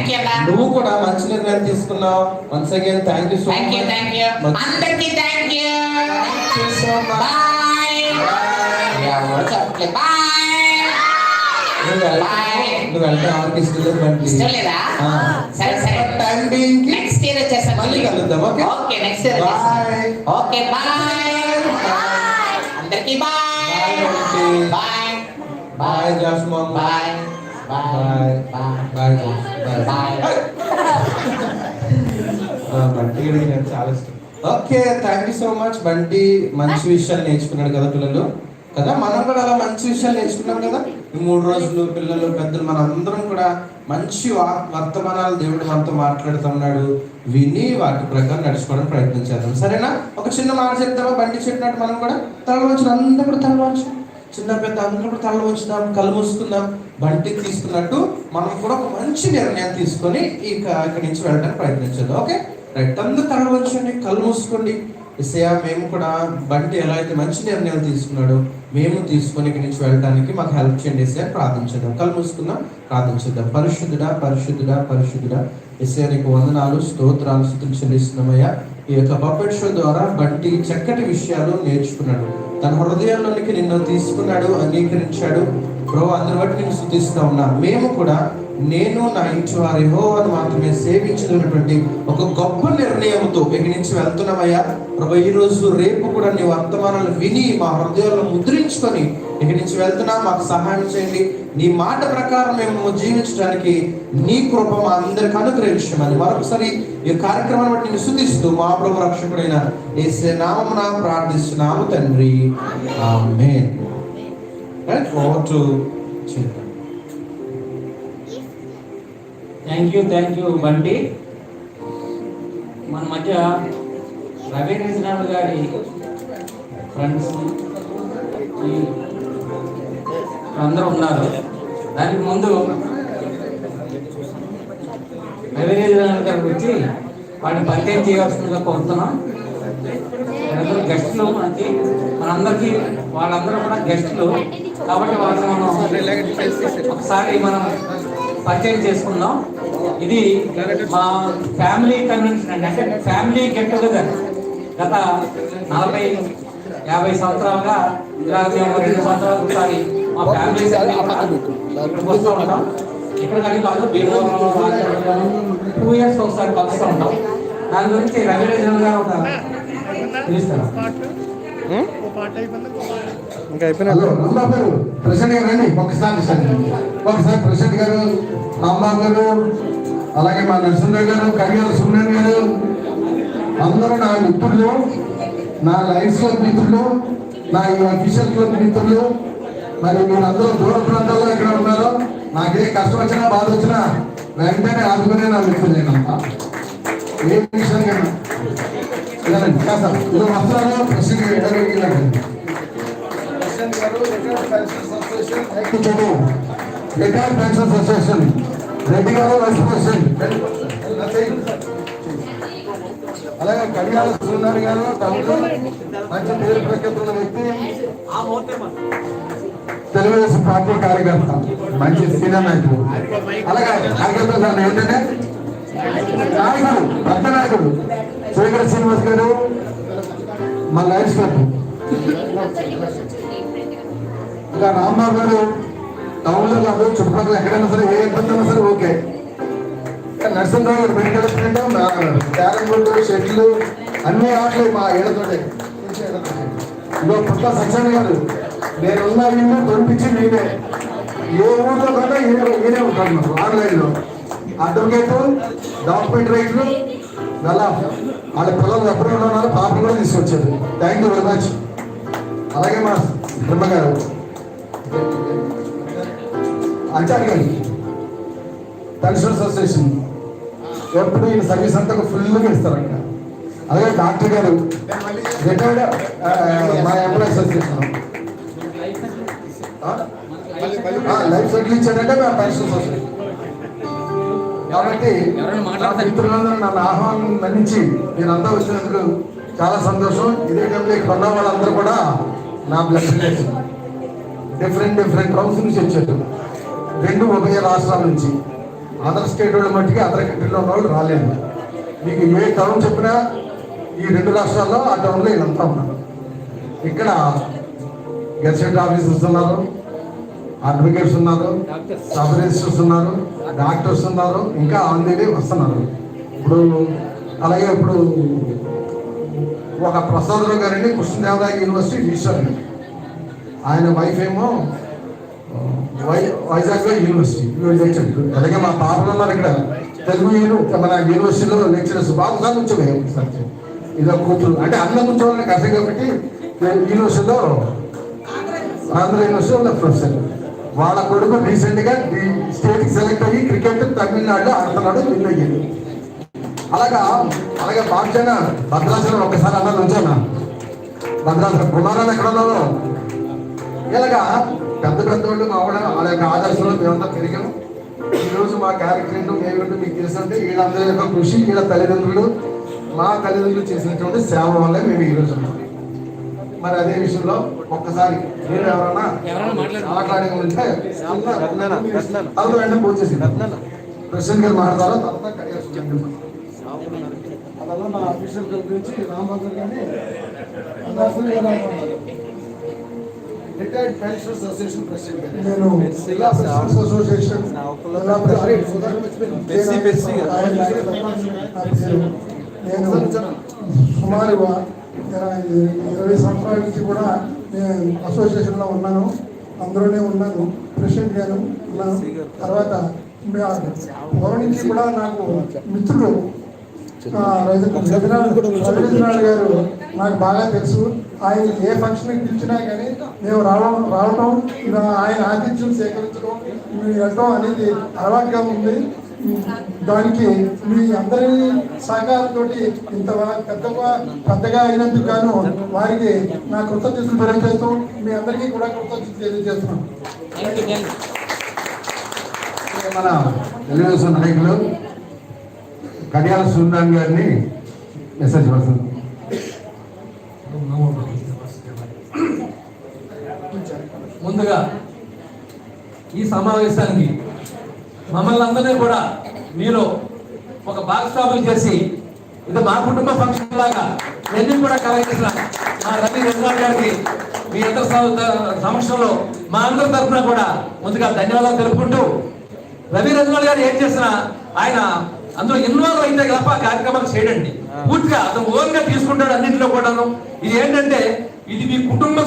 E: నువ్వు కూడా మంచి నిర్ణయాలు తీసుకున్నావు. Once again thank you so much.
F: అందరికీ థ్యాంక్ యూ సో మచ్.
E: నువ్వు వెళ్తే ఎవరికి ఇష్టం లేదు బండి.
F: ఇష్టం లేదా? సరే సరే, నెక్స్ట్ ఇయర్ వచ్చేసాను.
E: మళ్ళీ కలుద్దాం.
F: Okay next year. Okay bye. అందరికీ bye. Bye
E: bye Josh mom.
F: Bye bye bye bye.
E: Bunty నాకు చాలా ఇష్టం. Okay thank you so much. Bunty మంచి విషయాలు నేర్చుకున్నాడు కదా పిల్లలు కదా. మనం కూడా అలా మంచి విషయాలు నేర్చుకున్నాం కదా. ఈ 3 రోజులు పిల్లలు పెద్దలు మన అందరం కూడా మంచి వర్తమానాలు దేవుడు మనతో మాట్లాడుతున్నాడు. విని వాటి ప్రకారం నడుచుకోవడానికి ప్రయత్నం చేద్దాం. సరేనా? ఒక చిన్న మాట చెప్తావా? బండి చెప్పినట్టు మనం కూడా తల వంచుదాం. అందరూ కూడా తల వంచు. చిన్న పెద్ద అందరూ కూడా తల వంచుదాం, కళ్ళు మూసుకుందాం. బంటి తీసుకున్నట్టు మనం కూడా ఒక మంచి నిర్ణయం తీసుకొని ఇక్కడి నుంచి వెళ్ళడానికి ప్రయత్నించదు. Okay right. అందరూ తల వంచండి, కళ్ళు మూసుకోండి. ఎస్ఐయా మేము కూడా బంటి ఎలా అయితే మంచి నిర్ణయాలు తీసుకున్నాడో మేము తీసుకొని ఇక్కడి నుంచి వెళ్ళడానికి మాకు హెల్ప్ చేయండి ఎస్ఐయా, ప్రార్థించేద్దాం. కళ్ళు మూసుకుందాం, ప్రార్థించేద్దాం. పరిశుద్ధుడా పరిశుద్ధుడా పరిశుద్ధుడా ఎస్ఐయా, నీకు వందనాలు, స్తోత్రాలు, స్తుతులు చెల్లిస్తున్నామయ్యా. ఈ యొక్క పప్పెట్ షో ద్వారా బంటి చక్కటి విషయాలు నేర్చుకున్నాడు, తన హృదయంలోనికి నిన్ను తీసుకున్నాడు, అంగీకరించాడు. ప్రభు, అందరి బట్టి నేను స్తుతిస్తా ఉన్నా. మేము కూడా నేను నా ఇంటి వారి యెహోవాను మాత్రమే సేవించుకున్నటువంటి ఒక గొప్ప నిర్ణయంతో ఇక్కడి నుంచి వెళ్తున్నామయ్యా. ప్రభు, ఈ రోజు రేపు కూడా నీ వర్తమానాలు విని మా హృదయాల్లో ముద్రించుకొని ఇక్కడి నుంచి వెళ్తున్నా. మాకు సహాయం చేయండి. నీ మాట ప్రకారం మేము జీవించడానికి నీ కృప మా అందరికి అనుగ్రహించమని మరొకసారి ఈ కార్యక్రమాన్ని బట్టి నేను స్తుతిస్తూ మా ప్రభు రక్షకుడైన యేసు నామమున ప్రార్థిస్తున్నాము తండ్రి, ఆమేన్. Right, over to Chintan.
G: Thank you Bunty. మన మధ్య రవి రీజనల్ గారి ఫ్రెండ్స్ అందరూ ఉన్నారు. దానికి ముందు రవి రీజనల్ గారి గురించి వాటిని పరిచయం చేయాల్సిందిగా కోరుతున్నాం. అందరూ గెస్టులు, మనందరికీ వాళ్ళందరూ కూడా గెస్టులు కాబట్టి వాళ్ళని మనం ఒకసారి మనం పరిచయం చేసుకుందాం. ఇది మా ఫ్యామిలీ కన్వెన్షన్ అండి, అంటే ఫ్యామిలీ గెట్ టుగెదర్. గత 40-50 సంవత్సరాలుగా ఇలా మేము 10 సంవత్సరాలు ఒకసారి మా ఫ్యామిలీ ఇక్కడికి వస్తూ ఉంటాం. ఇక్కడ కానీ కాదు, 2 ఇయర్స్ ఒకసారి కలుస్తూ ఉంటాం. దాని గురించి రవిరేజన్ గారు ఒక తెలుస్తారా?
B: ఇంకా అయిపోయినా
D: ప్రెసిడెంట్ గారు రండి ఒకసారి ప్రెసిడెంట్ గారు, రాంబాబు గారు, అలాగే మా నరసింహరావు గారు, కడియాల సుబ్రహ్మణ్యం గారు, అందరూ నా మిత్రులు, నా లైఫ్ క్లబ్ మిత్రులు, నా అఫీషియల్ క్లబ్ మిత్రులు. మరి మీరందరూ దూర ప్రాంతాల్లో ఎక్కడ ఉన్నారో, నాకే కష్టం వచ్చినా బాధ వచ్చినా వెంటనే ఆదుకునే నా మిత్రులేనంతా. ఏ విషయానికైనా ఇలాంటి కాదు ఇది వస్త్రాలు ప్రెసిడెంట్ గారు రిటైర్డ్ పెన్షన్ అసోసియేషన్ రెడ్డి గారు వైస్ ప్రెసిడెంట్, అలాగే కడియాల సుందర్ గారు టౌన్లో మంచి పేరు ప్రఖ్యాతి ఉన్న వ్యక్తి, తెలుగుదేశం పార్టీ కార్యకర్త, మంచి సీనియర్ నాయకుడు. అలాగే కార్యకర్త ఏంటంటే నాయకుడు, పెద్ద నాయకుడు శేఖర్ శ్రీనివాస్ గారు, మా లైఫ్ క్లబ్. ఇంకా రాంబాబు గారు టౌన్లో కాదు, చుట్టుపక్కల ఎక్కడైనా సరే ఏ ఇబ్బంది అయినా సరే ఓకే. నరసింహరావు గారు మెడికల్ అసిస్టెంట్, క్యారం బోర్డు, షెడ్లు అన్ని ఆటలు మా ఏళ్ళతోటే. ఇదో పుట్ట సత్యనారాయణ గారు, నేనున్న ఇల్లు దొరికించి నేనే, ఏ ఊళ్ళో కన్నా ఈయనే ఉంటాను నాకు ఆన్లైన్లో. అడ్వకేట్, డాక్యుమెంట్ రైట్లు, అలా వాళ్ళ పిల్లలు ఎప్పుడూ ఉన్నారు, పాప కూడా తీసుకొచ్చారు. Thank you very much. అలాగే మా బ్రహ్మగారు ఆచార్య గారు, పెన్షన్ అసోసియేషన్ ఎప్పుడు ఈయన సర్వీస్ అంతా ఫుల్గా ఇస్తారంట. అలాగే డాక్టర్ గారు రిటైర్డ్, మా ఎంప్లాయీ అసోసియేషన్ లైఫ్ సర్టిల్ ఇచ్చారంటే మా పెన్షన్ అసోసియేషన్. కాబట్టి మిత్రులందరూ నన్ను ఆహ్వానం మన్నించి నేనంతా వచ్చినందుకు చాలా సంతోషం. ఇదే టైంలో కొన్న వాళ్ళందరూ కూడా నా బ్లడ్ రిలేషన్ డిఫరెంట్ హౌస్ నుంచి వచ్చారు, 2 ఉభయ రాష్ట్రాల నుంచి. అదర్ స్టేట్ వాళ్ళు మట్టికి అదర్ కంట్రీలో ఉన్న వాళ్ళు రాలేదు. మీకు ఏ టౌన్ చెప్పినా ఈ 2 రాష్ట్రాల్లో ఆ టౌన్లో వీళ్ళంతా ఉన్నారు. ఇక్కడ గెజెట్ ఆఫీసర్స్ ఉన్నారు, అడ్వకేట్స్ ఉన్నారు, సబ్ రిజిస్టర్స్ ఉన్నారు, డాక్టర్స్ ఉన్నారు, ఇంకా ఆన్ ది వే వస్తున్నారు. అలాగే ఇప్పుడు ఒక ప్రసాదరావు గారండి, కృష్ణదేవరాయ యూనివర్సిటీ రిజిస్టర్, ఆయన వైఫ్ ఏమో వైజాగ్లో యూనివర్సిటీ లెక్చర్. అలాగే మా పాపలు ఉన్నారు ఇక్కడ తెలుగు మన యూనివర్సిటీలో లెక్చరర్స్ బాగా కూర్చోబోయాం. ఇదో కూతురు అంటే అన్న కూర్చోవాలని కష్టం కాబట్టి యూనివర్సిటీలో ఆంధ్ర యూనివర్సిటీలో ప్రొఫెసర్. వాళ్ళ కొడుకు రీసెంట్గా స్టేట్కి సెలెక్ట్ అయ్యి క్రికెట్ తమిళనాడులో ఆడుతున్నాడు, విన్ అయ్యింది. అలాగే బాధ్యన భద్రాచలం ఒక్కసారి అన్న నుంచాను. భద్రాచలం కుమారాలు ఎక్కడ ఉన్నారో ఇలాగా పెద్ద వాళ్ళు మా వాళ్ళ యొక్క ఆదర్శంలో మేమంతా పెరిగాము. ఈరోజు మా క్యారెక్టర్ ఏంటో ఏమిటో మీకు తెలుసంటే వీళ్ళందరి యొక్క కృషి, వీళ్ళ తల్లిదండ్రులు, మా తల్లిదండ్రులు చేసినటువంటి సేవ వల్లే మేము ఈరోజు ఉన్నాం. మరి అదే విషయంలో ఒక్కసారి మీరు ఎవరైనా మాట్లాడే ఉంటే అది వెంటనే పూర్తి చేసి ప్రెసిడెంట్ గారు మాట్లాడారో తర్వాత అలా నా ఆఫీసర్ గురించి రాంబాబు కానీ రిటైర్డ్ పెన్షనర్స్ అసోసియేషన్ ప్రెసిడెంట్ నేను జిల్లా పెన్షనర్స్ అసోసియేషన్ నేను సుమారు 20 సంవత్సరాల నుంచి కూడా నేను అసోసియేషన్లో ఉన్నాను, అందులోనే ఉన్నాను, ప్రెసిడెంట్ గాను ఉన్నాను. తర్వాత పూర్వం నుంచి కూడా నాకు మిత్రుడు రవినాథ్ గారు నాకు బాగా తెలుసు. ఆయన ఏ ఫంక్షన్కి పిలిచినా కానీ మేము రావటం ఆయన ఆతిథ్యం సేకరించడం వెళ్ళటం అనేది అలవాటుగా ఉంది. దానికి మీ అందరి సహకారంతో ఇంత పెద్దగా అయినందుకు గాను వారికి నా కృతజ్ఞతలు తెలియజేస్తూ మీ అందరికీ కూడా కృతజ్ఞతలు తెలియజేస్తున్నాం.
H: మన తెలుగుదేశం నాయకులు కడియాల సూర్యనారాయణ గారిని మెసేజ్ వస్తుంది.
I: ముందుగా ఈ సమావేశానికి మమ్మల్ని అందరినీ కూడా మీరు ఒక భాగస్వాములు చేసి ఇది మా కుటుంబ ఫంక్షన్ లాగా ఎన్ని కూడా కలగజేసిన మా రవి రజనాథ్ గారికి మీ అందరి సమక్షంలో మా అందరి తరఫున కూడా ముందుగా ధన్యవాదాలు తెలుపుకుంటూ, రవి రజనాథ్ గారు ఏం చేసినా ఆయన అందులో ఇన్వాల్వ్ అయితే తప్ప కార్యక్రమాలు చేయడండి. పూర్తిగా అతను ఓన్ గా తీసుకుంటాడు అన్నింటిలో కూడాను. ఇది ఏంటంటే ఇది మీ కుటుంబ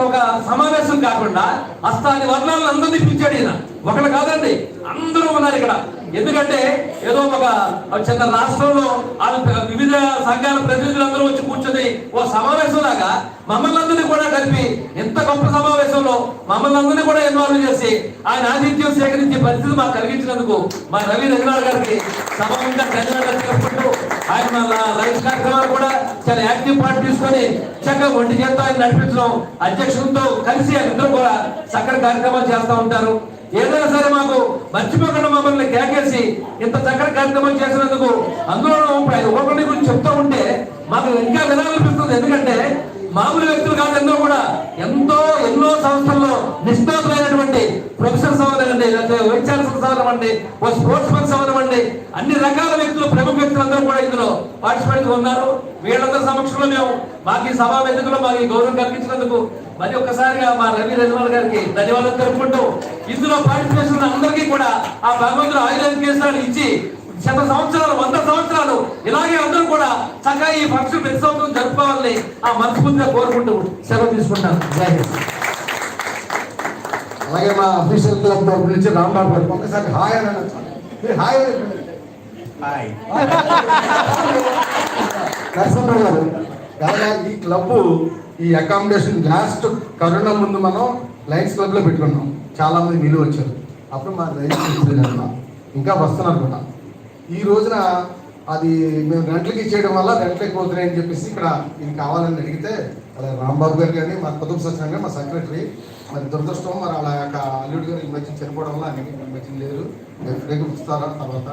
I: ఒక సమావేశం కాకుండా అస్తాని వర్ణాలను అందరినీ పిలిచాడు ఈయన. ఒకటి కాదండి, అందరూ ఉన్నారు ఇక్కడ. ఎందుకంటే ఏదో ఒక చిన్న రాష్ట్రంలో వివిధ సంఘాల ప్రతినిధులందరూ వచ్చి కూర్చొని ఓ సమావేశం లాగా మమ్మల్ని అందరినీ కూడా కలిపి ఇంత గొప్ప సమావేశంలో మమ్మల్ని అందరినీ కూడా ఇన్వాల్వ్ చేసి ఆయన ఆతిథ్యం సేకరించే పరిస్థితి మాకు కలిగించినందుకు మా రవి రజనాథ్ గారికి సమయంగా ధన్యవాదాలు తెలుపుకుంటూ, ఆయన మన లైఫ్ కార్యక్రమాలు కూడా చాలా యాక్టివ్ పార్ట్ తీసుకొని చక్కగా ఒంటి చేత ఆయన నడిపించడం, అధ్యక్షులతో కలిసి అందరూ కూడా చక్కటి కార్యక్రమాలు చేస్తూ ఉంటారు. ఏదైనా సరే మాకు మర్చిపోకుండా మమ్మల్ని కేకేసి ఇంత చక్కటి కార్యక్రమం చేసినందుకు అందులో ఒకరి గురించి చెప్తూ ఉంటే మాకు ఇంకా వినాలనిపిస్తుంది. ఎందుకంటే మామూలు వ్యక్తులు కాదు, ఎంతో కూడా ఎన్నో సంస్థల్లో నిష్ణాతులైనటువంటి ప్రొఫెసర్స్ అవ్వనివ్వండి, లేకపోతే వైస్ ఛాన్సలర్స్ అవ్వనివ్వండి, ఓ స్పోర్ట్స్ మెన్స్ అవ్వనివ్వండి, అన్ని రకాల వ్యక్తులు, ప్రముఖ వ్యక్తులందరూ కూడా ఇందులో పార్టిసిపేట్ ఉన్నారు. వీళ్ళందరి సమక్షంలో మేము మాకు ఈ సభా వేదికలో మాకు ఈ గౌరవం కల్పించినందుకు మరి ఒక్కసారిగా మా రవి రజనాథ్ గారికి ధన్యవాదాలు తెలుపుకుంటూ, ఇందులో పార్టిసిపేషన్ అందరికీ కూడా ఆ భగవంతుడు ఆయుర్వేద ఇచ్చి 100 సంవత్సరాలు 100 సంవత్సరాలు ఇలాగే అందరూ కూడా చక్కగా ఈ ఫంక్షన్ ప్రతి సంవత్సరం జరుపుకోవాలని ఆ మనస్ఫూర్తిగా కోరుకుంటూ సెలవు తీసుకుంటాను. జై హింద్.
H: అలాగే మా అఫీషియల్ క్లబ్ తరపు నుంచి రాంబాబు గారు ఒకసారి హాయ్ అని హాయ్ నరసింహరావు గారు. కాగా ఈ క్లబ్ ఈ అకామిడేషన్ లాస్ట్ కరోనా ముందు మనం లయన్స్ క్లబ్ లో పెట్టుకున్నాం. చాలా మంది నిలువ వచ్చారు. అప్పుడు మా రైతు ఇంకా వస్తున్నారు కూడా. ఈ రోజున అది మేము గంటలకి ఇచ్చేయడం వల్ల గంటలకి పోతున్నాయని చెప్పేసి ఇక్కడ ఇది కావాలని అడిగితే అలా రాంబాబు గారు కానీ మా కుటుంబ సత్యంగా మా సెక్రటరీ మరి దురదృష్టం మరి అలా యొక్క అల్లుడు గారు ఈ మధ్య చనిపోవడం వల్ల అన్ని ఈ మధ్య లేదు, డెఫినెట్గా ఇస్తారా తర్వాత.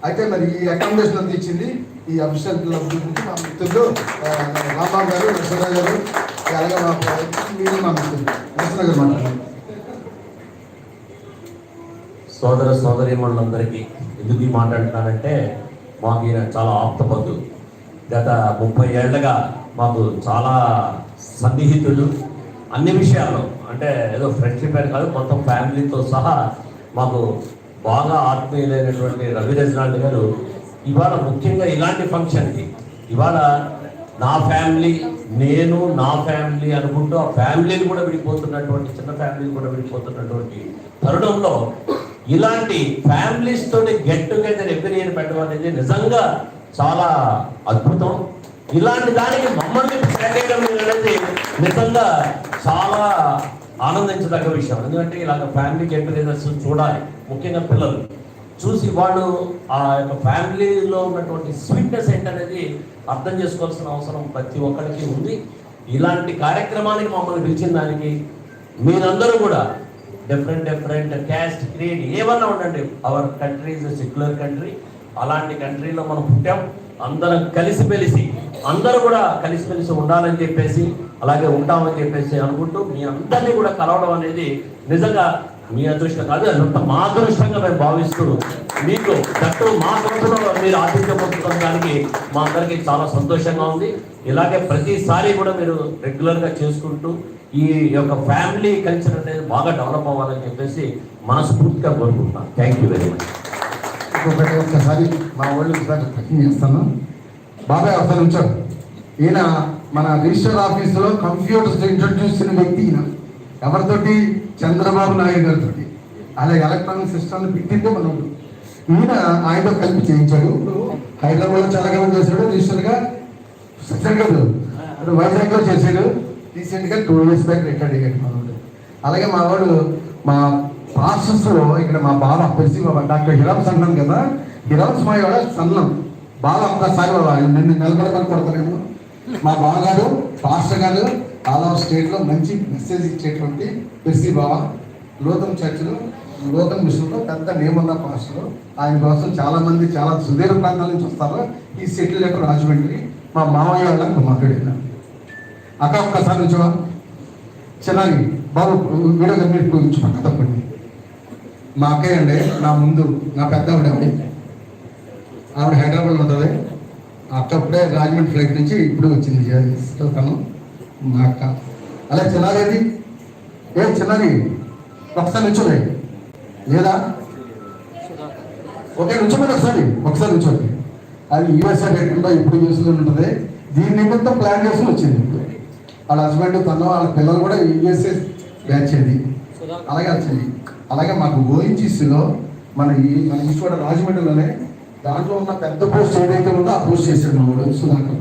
H: అయితే మరి ఈ అకామిడేషన్ అంతా ఇచ్చింది ఈ అఫీషియల్ క్లబ్ గురించి మా మిత్రులు రాంబాబు గారు, నరసింహరావు గారు, అలాగే మీరు మా మిత్రులు నరసింహ గారు మాట్లాడారు.
J: సోదర సోదరీమణులందరికీ ఎందుకు మాట్లాడుతున్నానంటే మాకు ఈయన చాలా ఆప్తబంధువు. గత 30 ఏళ్లుగా మాకు చాలా సన్నిహితుడు. అన్ని విషయాల్లో అంటే ఏదో ఫ్రెండ్షిప్ అని కాదు, మొత్తం ఫ్యామిలీతో సహా మాకు బాగా ఆత్మీయులైనటువంటి రవి రజనాథ్ గారు ఇవాళ ముఖ్యంగా ఇలాంటి ఫంక్షన్కి ఇవాళ నా ఫ్యామిలీ నేను నా ఫ్యామిలీ అనుకుంటూ ఆ ఫ్యామిలీని కూడా విడిపోతున్నటువంటి చిన్న ఫ్యామిలీని కూడా విడిపోతున్నటువంటి తరుణంలో ఇలాంటి ఫ్యామిలీస్ తోటి గెట్ టుగెదర్ ఎవ్రీ ఇయర్ పెట్టడం అనేది నిజంగా చాలా అద్భుతం. ఇలాంటి దానికి మమ్మల్ని చేయడం అనేది నిజంగా చాలా ఆనందించదగ్గ విషయం. ఎందుకంటే ఇలాగ ఫ్యామిలీ గెట్ టుగెదర్స్ చూడాలి, ముఖ్యంగా పిల్లలు చూసి వాళ్ళు ఆ యొక్క ఫ్యామిలీలో ఉన్నటువంటి స్వీట్నెస్ ఏంటనేది అర్థం చేసుకోవాల్సిన అవసరం ప్రతి ఒక్కరికి ఉంది. ఇలాంటి కార్యక్రమానికి మమ్మల్ని పిలిచిన దానికి మీరందరూ కూడా డిఫరెంట్ క్యాస్ట్ క్రియేట్ ఏమన్నా ఉండండి, our country is secular country. అలాంటి కంట్రీలో మనం పుట్టాం. అందరం కలిసిమెలిసి అందరూ కూడా కలిసిమెలిసి ఉండాలని చెప్పేసి అలాగే ఉంటామని చెప్పేసి అనుకుంటూ మీ అందరినీ కూడా కలవడం అనేది నిజంగా మీ అదృష్టం కాదు, అదంతా మా అదృష్టంగా మేము భావిస్తూ మీకు దట్టు మా సంస్థలో మీరు ఆతిథ్యం పొందడానికి మా అందరికీ చాలా సంతోషంగా ఉంది. ఇలాగే ప్రతిసారి కూడా మీరు రెగ్యులర్గా చేసుకుంటూ ఈ యొక్క ఫ్యామిలీ కల్చర్ అనేది బాగా డెవలప్ అవ్వాలని చెప్పేసి మనస్ఫూర్తిగా కోరుకుంటున్నాను. Thank you very much.
H: ఇంకొకటి ఒక్కసారి మా వాళ్ళు చేస్తాను. బాబాయ్ అవసరం ఉంచారు. ఈయన మన రిజిస్టర్ ఆఫీసులో కంప్యూటర్స్ ఇంట్రడ్యూస్ చేసిన వ్యక్తి ఈయన. ఎవరితోటి? చంద్రబాబు నాయుడు గారితో. అలాగే ఎలక్ట్రానిక్ సిస్టమ్ పెట్టిందే మనోడు. ఈయన ఆయనతో కలిపి చేయించాడు. హైదరాబాద్లో చాలా కాలం చేశాడు రిజిస్టర్గా. వైజాగ్లో చేశాడు. రీసెంట్గా 2 years బ్యాక్ రిటైర్డ్ అయ్యాడు మనోడు. అలాగే మా వాడు మా పాస్టర్స్లో ఇక్కడ మా బాబా పెరిసి బాబా డాక్టర్ హిరామ్స్ అంటున్నాను కదా, హిరామ్స్ మా వాడ సన్నం బాగా ఒక్కసారి బాబా నిన్ను నిలబడమని కొడతానేమో. మా బావగారు పాస్టర్ గారు ఆల్ ఓవర్ స్టేట్లో మంచి మెసేజ్ ఇచ్చేటువంటి పెరిసి బాబా లోతమ్ చర్చిలో లోతమ్ మిషన్లో పెద్ద నేమ్ ఉన్న పాస్టర్. ఆయన కోసం చాలామంది చాలా సుదీర్ఘ ప్రాంతాల నుంచి వస్తారు. ఈ సెటిల్ లెటర్ రాజమండ్రి మా మామయ్య వాళ్ళకి మాట్లాడినా. అక్క ఒక్కసారి నుంచోవా చిన్నారి బాబు వీడియో మీరు చూపించుకోండి తప్పండి. మా అక్కయ్య అండి నా ముందు నా పెద్ద ఆవిడ హైదరాబాద్లో ఉంటుంది. అక్కప్పుడే రాజమండ్రి ఫ్లైట్ నుంచి ఇప్పుడు వచ్చింది తను మా అక్క. అలా చిన్నారేది చిన్నారి ఒకసారి నుంచోండి లేదా ఓకే నుంచోండి ఒకసారి నుంచోండి. అది యూఎస్ఏ పెట్టకుండా ఇప్పుడు యూఎస్లో ఉంటుంది. దీని నిమిత్తం ప్లాన్ చేసుకుని వచ్చింది. వాళ్ళ హస్బెండ్ తను వాళ్ళ పిల్లలు కూడా యూఎస్ఏ బ్యాచ్ అది. అలాగే వచ్చింది. అలాగే మాకు ఓఎన్జీసీలో మన ఈశ్వర రాజమండ్రిలోనే దాంట్లో ఉన్న పెద్ద పోస్ట్ ఏదైతే ఉందో ఆ పోస్ట్ చేశాడు మా వాడు సుధాకర్.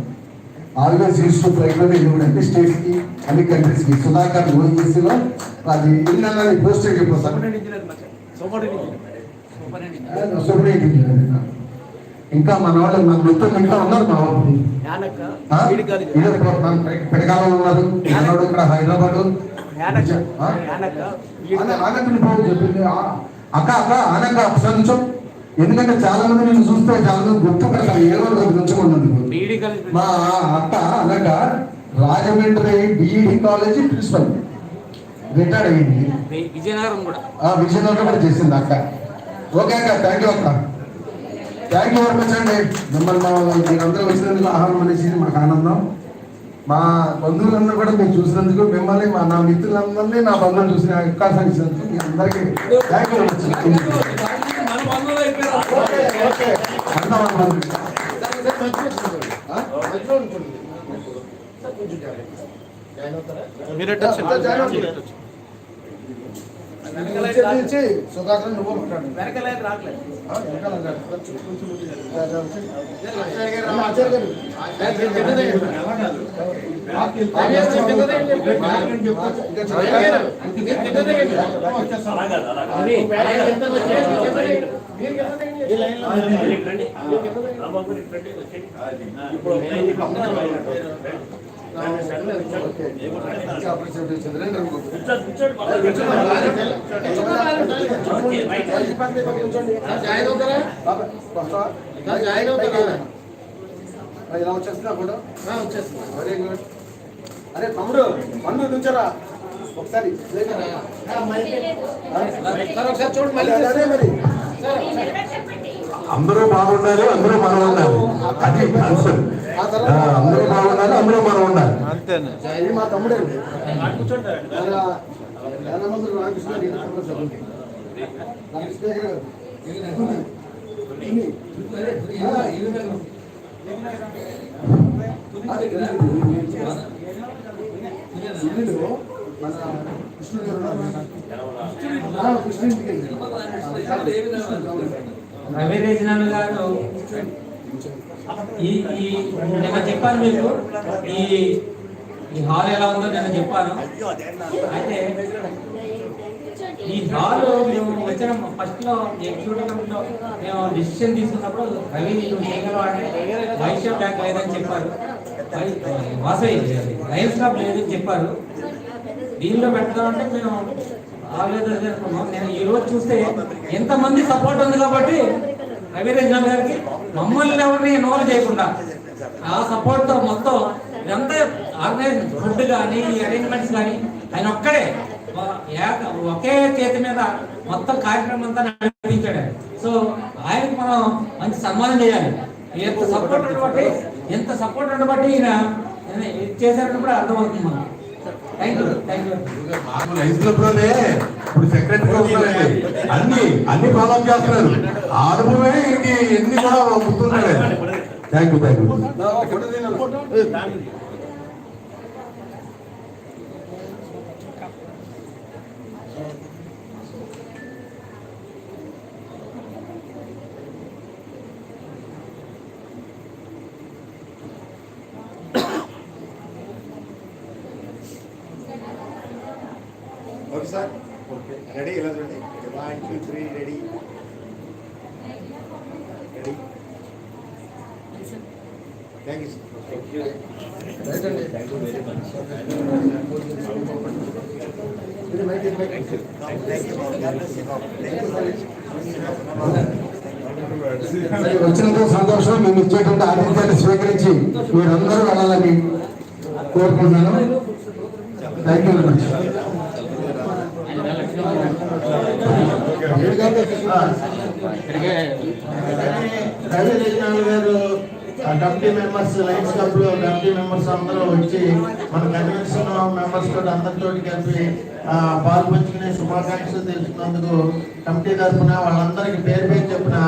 H: ఆల్వేస్ యూస్ టు ఫ్లైట్లో వెళ్ళి అంటే స్టేట్స్కి అన్ని కంట్రీస్కి. సుధాకర్ ఓఎన్జీసీలో అది ఎన్ని పోస్ట్ ఏం చెప్పారు సార్? Superintendent engineer. ఇంకా మన వాళ్ళు మన మిత్రులు ఇంకా ఉన్నారు మా వాళ్ళు. పెడకాలంలో ఉన్నారు. మనోడు ఇక్కడ హైదరాబాద్ చెప్పింది. అక్క ఆనక్క ఒకసారి నుంచో. ఎందుకంటే చాలా మంది నేను చూస్తే చాలా మంది గుర్తుపడతారు. ఏ రోజు నుంచోమన్నందుకు మా అక్క అనగా Rajahmundry DEd college principal retired అయ్యింది. విజయనగరం కూడా చేసింది అక్క. ఓకే అక్క థ్యాంక్ యూ అక్క. థ్యాంక్ యూ వెరీ మచ్ అండి. మిమ్మల్ని మీరందరూ వచ్చినందుకు ఆహారం అనేసి మాకు ఆనందం. మా బంధువులందరూ కూడా మీరు చూసినందుకు, మిమ్మల్ని నా మిత్రులందరినీ నా బంధువులు చూసిన అవకాశం ఇచ్చినందుకు మీ అందరికీ thank you very much. Sudhakar నువ్వు ఇలా వచ్చేస్తున్నా కూడా వచ్చేస్తున్నా. Very good. అరే తమ్ముడు పండు నుంచారా ఒకసారి చూడండి మళ్ళీ. అదే మరి అందరూ బాగుండాలి, అందరూ మనం ఉండాలి. అది అందరూ బాగుండాలి, అందరూ మనం ఉండాలి. ఇది మా తమ్ముడే
G: రవి రీజనల్ గారు నేను చెప్పాను మీకు ఈ హాల్ ఎలా ఉందో నేను చెప్పాను. అయితే ఈ హాల్ మేము వచ్చిన ఫస్ట్ లో ఎగ్జిక్యూటివ్ మేము డిసిషన్ తీసుకున్నప్పుడు రవి నువ్వు చేయగలవా అంటే వైశ్య బ్యాంక్ లేదని చెప్పారు, వాసవి లయన్స్ క్లబ్ లేదని చెప్పారు. దీనిలో పెడతామంటే మేము నేను ఈ రోజు చూస్తే ఎంతమంది సపోర్ట్ ఉంది కాబట్టి రవి రీజనల్ గారికి మమ్మల్ని ఎవరిని ఇన్వాల్వ్ చేయకుండా ఆ సపోర్ట్తో మొత్తం ఇదంతా ఆర్గనైజ్ ఫుడ్ కానీ అరేంజ్మెంట్స్ కానీ ఆయన ఒక్కడే ఒకే చేతి మీద మొత్తం కార్యక్రమం అంతా నడిపించాడు. సో ఆయనకి మనం మంచి సన్మానం చేయాలి. ఎంత సపోర్ట్ ఉండబట్టి ఈయన చేశారని కూడా అర్థమవుతుంది మనం. Thank you.
H: రైతులలోనే ఇప్పుడు సెక్రటరీ అన్ని ఫాలో చేస్తున్నారు. ఆ అనుభవమే ఎన్ని కూడా గుర్తున్నాడు. Thank you.
K: Okay sir, ready? ఇలా చూడండి. 1 2 3 రెడీ. Thank you sir.
H: వచ్చినందుకు సంతోషం. మేము ఇచ్చేటువంటి ఆతిథ్యాన్ని స్వీకరించి మీరందరూ వెళ్ళాలని కోరుకుంటున్నాను. Thank you very much.
K: Ravi Rejanal గారు కమిటీ మెంబర్స్, లయన్స్ క్లబ్ లో కమిటీ మెంబర్స్ అందరూ వచ్చి మన కన్వెన్షన్ మెంబర్స్ తోటి అందరితో కలిపి పాలు పంచుకునే శుభాకాంక్షలు తెలుసుకున్నందుకు కమిటీ తరఫున వాళ్ళందరికీ పేరు పేరు చెప్పిన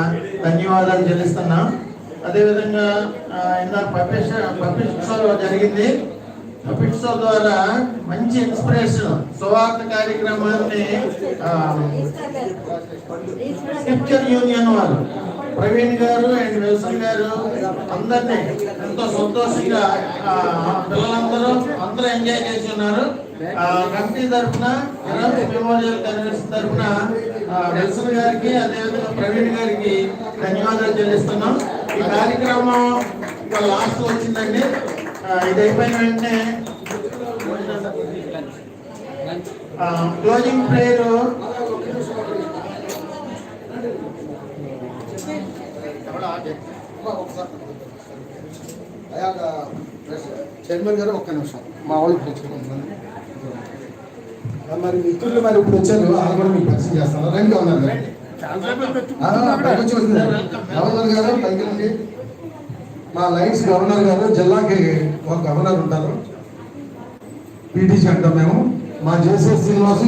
K: ధన్యవాదాలు చెల్లిస్తున్నాం. అదేవిధంగా ఇందాక పబ్లిక్ షో జరిగింది. పబ్లిక్ షో ద్వారా మంచి ఇన్స్పిరేషన్ సువార్త కార్యక్రమాన్ని స్క్రిప్చర్ యూనియన్ వారు ప్రవీణ్ గారు అండ్ విల్సన్ గారు అందరినీ ఎంతో సంతోషంగా అందరూ ఎంజాయ్ చేసి ఉన్నారు. కమిటీ తరఫున మెమోరియల్ కన్వెన్షన్ తరఫున విల్సన్ గారికి అదేవిధంగా ప్రవీణ్ గారికి ధన్యవాదాలు చెల్లిస్తున్నాం. ఈ కార్యక్రమం ఇంకా లాస్ట్ వచ్చిందండి. ఇది అయిపోయిన వెంటనే క్లోజింగ్ ప్రేయర్
H: చైర్మన్ గారు ఒక్క నిమిషం మా వాళ్ళు తెచ్చుకుంటున్నాను. మరి మిత్రులు మరి ఇప్పుడు వచ్చారు, వాళ్ళు కూడా మీకు పరిచయం చేస్తాను. రండి గవర్నర్ గారు. గవర్నర్ గారు పైకి రండి. మా లైన్స్ గవర్నర్ గారు, జిల్లాకి ఒక గవర్నర్ ఉంటారు, పీటీసీ అంటాం మేము. మా జేసీ శ్రీనివాసు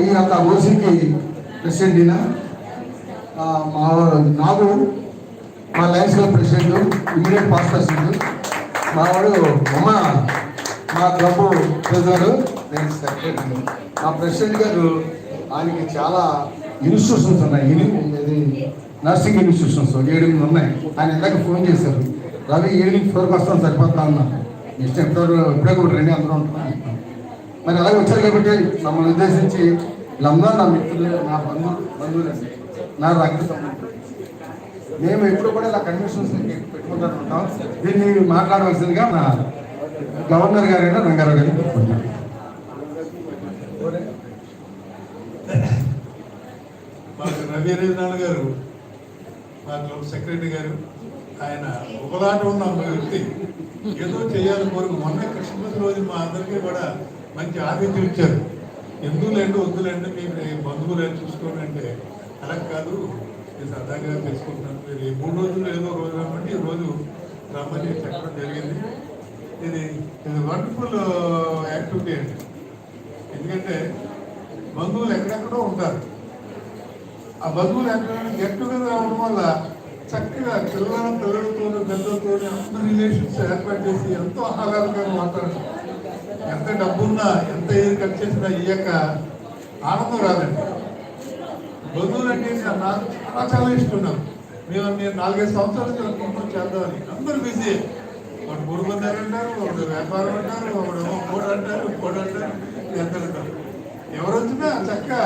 H: ఈ అంత ఓసీకి ప్రెసిడెంట్ ఈయన. నాకు మా Lions club president, immediate past president. మా వాడు మా క్లబ్ ట్రెజరర్, నేను సెక్రటరీ. మా ప్రెసిడెంట్ గారు, ఆయనకి చాలా ఇన్స్టిట్యూషన్స్ ఉన్నాయి, ఇది నర్సింగ్ ఇన్స్టిట్యూషన్స్ 7 ఉన్నాయి. ఆయన ఇందాక ఫోన్ చేశారు, రవి ఈవినింగ్ 4కి వస్తాను సరిపోతా ఉన్నారు. నెక్స్ట్ ఇప్పుడే కూడా రండి అందరూ ఉంటున్నాను. మరి అలాగే వచ్చారు కాబట్టి మమ్మల్ని ఉద్దేశించి వీళ్ళందరూ నా మిత్రులు, నా బంధువులండి, నా రక్త సంబంధం. మేము ఎప్పుడు కూడా ఇలా కన్వెన్షన్స్ పెట్టుకుంటూ ఉంటాం. దీన్ని మాట్లాడవలసిందిగా నా గవర్నర్ గారైనా రంగారావు గారిని పెట్టుకుంటాను.
L: రవి రేజనాల్ గారు మా క్లబ్ సెక్రటరీ గారు. ఆయన ఒకలాట ఉన్న వ్యక్తి, ఏదో చేయాలని కోరుకు. మొన్న క్రిస్మస్ రోజు మా అందరికీ కూడా మంచి ఆతిథ్యం ఇచ్చారు. ఎందుకులేండి వద్దులేండి మీరు బంధువులు చూసుకోండి అంటే, అలా కాదు నేను సరదాగా తెలుసుకుంటున్నాను, మీరు 3 రోజులు ఏదో రోజు రమ్మంటే ఈ రోజు రమ్మని చెప్పడం జరిగింది. ఇది వండర్ఫుల్ యాక్టివిటీ అండి. ఎందుకంటే బంధువులు ఎక్కడెక్కడో ఉంటారు. ఆ బంధువులు ఎక్కడ గెట్ టుగెదర్ అవ్వడం వల్ల చక్కగా పిల్లలతో పెద్దలతో అందరు రిలేషన్స్ ఏర్పాటు చేసి ఎంతో ఆహ్లాదకరంగా మాట్లాడతారు. ఎంత డబ్బున్నా ఎంత ఏది ఖర్చు చేసినా ఈ యొక్క ఆనందం రాదండి. బంధువులు అంటే నాకు చాలా ఇష్టం. నేను 4-5 సంవత్సరాల నుంచి అనుకుంటున్నాను చేద్దామని. అందరూ బిజీ. వాడు 3 మంది అంటారు, ఒకడు వ్యాపారం అంటారు, ఒకడేమో కోడ్ అంటారు, ఎంత అంటారు. ఎవరు వచ్చినా చక్కగా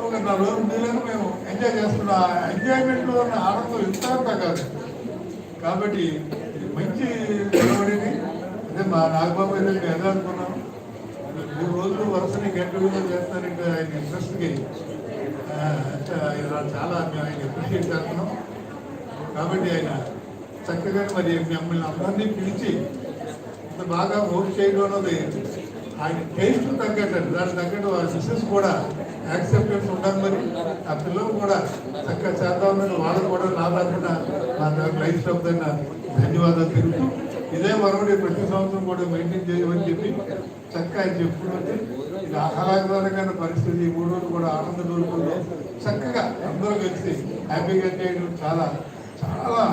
L: ఒక 4 రోజులు నీళ్ళని మేము ఎంజాయ్ చేస్తున్నాం. ఆ ఎంజాయ్మెంట్లో ఉన్న ఆనందం ఇంత కాదు. కాబట్టి ఇది మంచి నిలబడింది. అదే మా నాగబాబు అయితే మేము ఎలా అనుకున్నాం, 3 రోజులు వరుసని గెట్ టుగెదర్ చేస్తారంటే ఆయన ఇంట్రెస్ట్కి చాలా మేము ఆయన అప్రిషియేట్ చేస్తున్నాం. కాబట్టి ఆయన చక్కగా మరి మిమ్మల్ని అందరినీ పిలిచి ఇంత బాగా హోస్ట్ చేయడం అన్నది ఆయన టేస్ట్ తగ్గట్టు, దానికి తగ్గట్టు వాళ్ళ సిస్టర్స్ కూడా యాక్సెప్టెన్స్ ఉండాలి. మరి ఆ పిల్లలు కూడా చక్కగా చేద్దామని వాళ్ళు కూడా నా తరఫున నా లైఫ్ స్టాప్ దగ్గర ధన్యవాదాలు తెలుపు. ఇదే మరొకటి ప్రతి సంవత్సరం కూడా మెయింటైన్ చేయమని చెప్పి చక్కగా ఆయన చెప్పుకుంటే ఇది ఆహ్లాదకరమైన పరిస్థితి. ఈ 3 రోజులు కూడా ఆనంద రోజుల్లో చక్కగా అందరూ కలిసి హ్యాపీగా చేయడం చాలా చాలా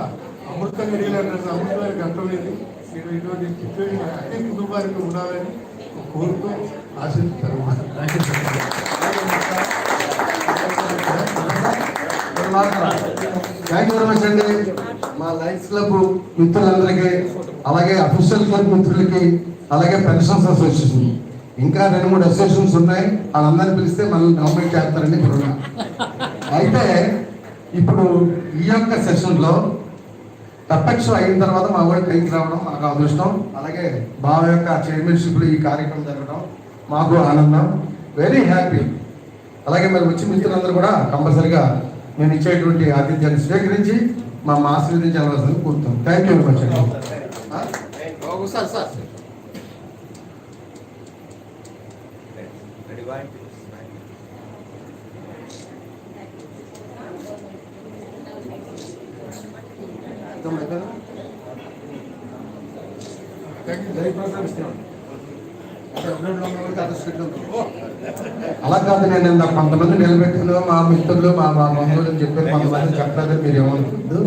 L: అమృతంగా వెళ్ళాలంటే అమృతమైన ఘట్టం ఇది. మీరు ఇటువంటి సిచ్యువేషన్ అన్ని కుటుంబానికి ఉండాలని కోరుతూ ఆశిస్తారు.
H: థ్యాంక్ యూ వెరీ మచ్ అండి. మా లయన్స్ క్లబ్ మిత్రులందరికీ, అలాగే అఫీషియల్ క్లబ్ మిత్రులకి, అలాగే పెన్షన్స్ అసోసియేషన్, ఇంకా 2-3 అసోసియేషన్స్ ఉన్నాయి. వాళ్ళందరినీ పిలిస్తే మనల్ని గవర్నమెంట్ చేస్తారని ఇప్పుడు అయితే ఇప్పుడు ఈ యొక్క సెషన్లో తప్పక్ష అయిన తర్వాత మా వాడి టైంకి రావడం మాకు అదృష్టం. అలాగే బావ యొక్క చైర్మన్షిప్లో ఈ కార్యక్రమం జరగడం మాకు ఆనందం, వెరీ హ్యాపీ. అలాగే మరి వచ్చి మిత్రులందరూ కూడా కంపల్సరిగా నేను ఇచ్చేటువంటి ఆతిథ్యాన్ని స్వీకరించి మా ఆశీర్వదించాల్సింది కోరుతాం. థ్యాంక్ యూ వెరీ మచ్ అండి. అలా కాదు, నేను కొంతమంది నిలబెట్టుకున్నా మా మిత్రులు మా బంధువులు అని చెప్పి కొంతమంది చెప్పలేదు. మీరు ఏమనుకుంటు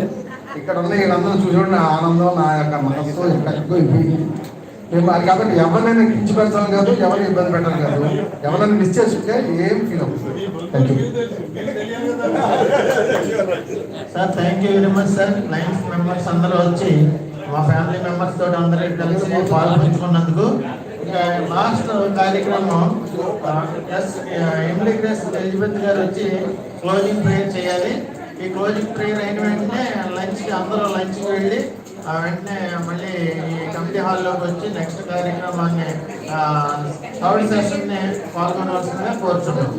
H: ఇక్కడ ఉన్న వీళ్ళందరూ చూడండి, ఆనందం నా యొక్క మనస్సు ఎక్కువైపోయింది. మేము అది కాబట్టి ఎవరినైనా కించిపెట్టాలి కాదు, ఎవరిని ఇబ్బంది పెట్టాలి కాదు. ఎవరైనా మిస్ చేసుకుంటే ఏం ఫీల్ అవుతుంది. Thank you
K: sir. Thank you very much sir. Lions members అందరూ వచ్చి మా ఫ్యామిలీ మెంబర్స్ తోటి అందరూ కలిసి పాల్పంచుకున్నందుకు. ఇంకా లాస్ట్ కార్యక్రమం ఎమ్మెల్యేస్ ఎలిజబెత్ గారు వచ్చి క్లోజింగ్ ప్రేయర్ చేయాలి. ఈ క్లోజింగ్ ప్రేయర్ అయిన వెంటనే లంచ్కి అందరూ లంచ్కి వెళ్ళి వెంటనే మళ్ళీ ఈ కమిటీ హాల్లోకి వచ్చి నెక్స్ట్ కార్యక్రమాన్ని థర్డ్ సెషన్ని పాల్గొనవలసిందిగా కోరుతున్నాం.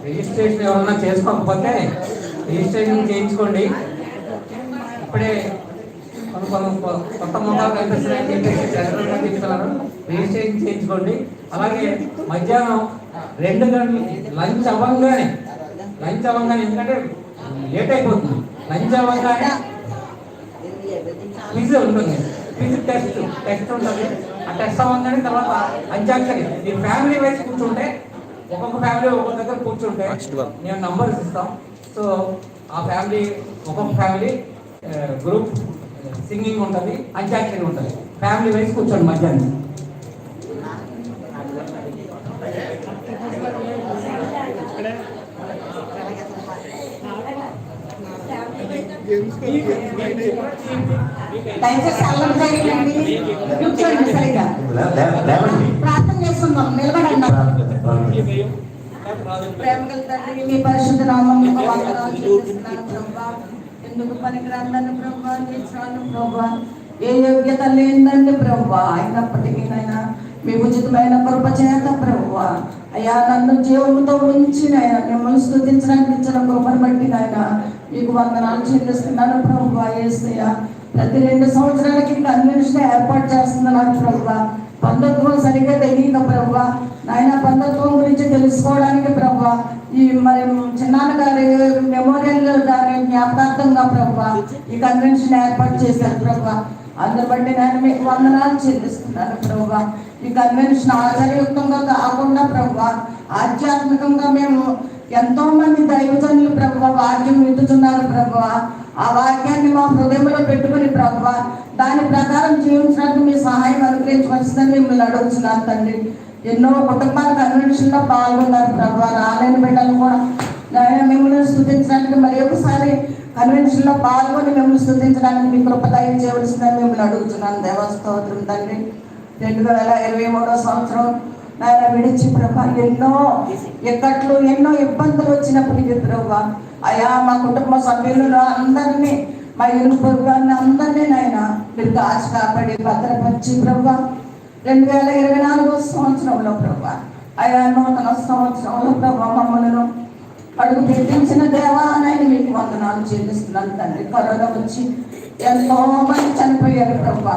G: రిజిస్ట్రేషన్ ఎవరన్నా చేసుకోకపోతే రిజిస్ట్రేషన్ చేయించుకోండి. ఇప్పుడే కొత్త ముఖాలు కనిపిస్తున్నాయని చెప్పేసి చంద్రబాబు చెప్తున్నారు. రిజిస్ట్రేషన్ చేయించుకోండి. అలాగే మధ్యాహ్నం 2 గంటలు లంచ్ అవ్వగానే ఎందుకంటే లేట్ అయిపోతుంది. లంచ్ అవ్వగానే క్విజ్ ఉంటుంది, క్విజ్ టెస్ట్ ఉంటుంది. ఆ టెస్ట్ అవ్వగానే తర్వాత అంత్యాక్షరి మీ ఫ్యామిలీ వైజ్ కూర్చుంటే, ఒక్కొక్క ఫ్యామిలీ ఒక్కొక్క దగ్గర కూర్చుంటే నేను నంబర్స్ ఇస్తాం. సో ఆ ఫ్యామిలీ ఒక్కొక్క ఫ్యామిలీ గ్రూప్ సింగింగ్ ఉంటుంది, అంత్యాక్షరి ఉంటుంది. ఫ్యామిలీ వైజ్ కూర్చోండి మధ్యాహ్నం.
C: దయచేసి అల్లం చేయండి, కూర్చోండి సరిగా. ప్రార్థన చేసుకుందాం, నిలబడండి. ప్రేమగల తండ్రి, మీ పరిశుద్ధ నామమునకు వందనాలు చెల్లిస్తున్నాను ప్రభువా. ఎందుకు పనికిరాందని ప్రభువా, నిలిచాను ప్రభువా. ఏ యోగ్యత లేదండి ప్రభువా, అయినప్పటికీ నాయన మీ ఉచితమైన కృప చేత ప్రభువా అయ్యా నన్ను జీవముతో ఉంచి నాయన మిమ్మల్ని స్తుతించడానికి ఇచ్చిన కృపను బట్టి నాయన మీకు వందనాలు చెల్లిస్తున్నాను ప్రభువా. యేసయ్యా ప్రతి 2 సంవత్సరాలకి కన్వెన్షన్ ఏర్పాటు చేస్తున్నాను ప్రభువా. బంధుత్వం సరిగ్గా తెలియక ప్రభువా నాయన బంధుత్వం గురించి తెలుసుకోవడానికి ప్రభువా ఈ మరి చిన్నాన్న గారి మెమోరియల్ దాని జ్ఞాపకార్థంగా ప్రభువా ఈ కన్వెన్షన్ ఏర్పాటు చేశారు ప్రభువా. అందుని బట్టి నేను మీకు వందనాలు చెల్లిస్తున్నాను ప్రభువా. ఈ కన్వెన్షన్ ఆచారయుక్తంగా కాకుండా ప్రభువా ఆధ్యాత్మికంగా మేము ఎంతో మంది దైవజనులు ప్రభువా వాక్యం వింటున్నారు ప్రభువా. ఆ వాక్యాన్ని మా హృదయంలో పెట్టుకుని ప్రభువా దాని ప్రకారం జీవించడానికి మీ సహాయం అనుగ్రహించవలసిందని మిమ్మల్ని అడుగుతున్నాను తండ్రి. ఎన్నో కుటుంబాల కన్వెన్షన్లో పాల్గొన్నారు ప్రభువా. రాలేని బిడ్డలు కూడా మిమ్మల్ని స్తుతించడానికి మరి ఒకసారి కన్వెన్షన్లో పాల్గొని మిమ్మల్ని స్తుతించడానికి మీ కృప దయ చేయవలసిందని మిమ్మల్ని అడుగుతున్నాను. దేవస్తోత్రం తండ్రి. 2023వ సంవత్సరం నాయన విడిచి ప్రభా ఎన్నో ఎక్కట్లు ఎన్నో ఇబ్బందులు వచ్చినప్పటికీ ప్రభా అయా మా కుటుంబ సభ్యులను అందరినీ మా ఇరుగు పొరుగుని అందరినీ నాయన మీరు కాచి కాపాడి భద్రపరిచి ప్రభా 2024వ సంవత్సరంలో ప్రభా అయా నూతన సంవత్సరంలో ప్రభా మమ్మల్ని అడుగు పెట్టించిన దేవా నాయన మీకు వందనాలు చెల్లిస్తున్నాను తండ్రి. కరోనా వచ్చి ఎంతో మంది చనిపోయారు ప్రభా.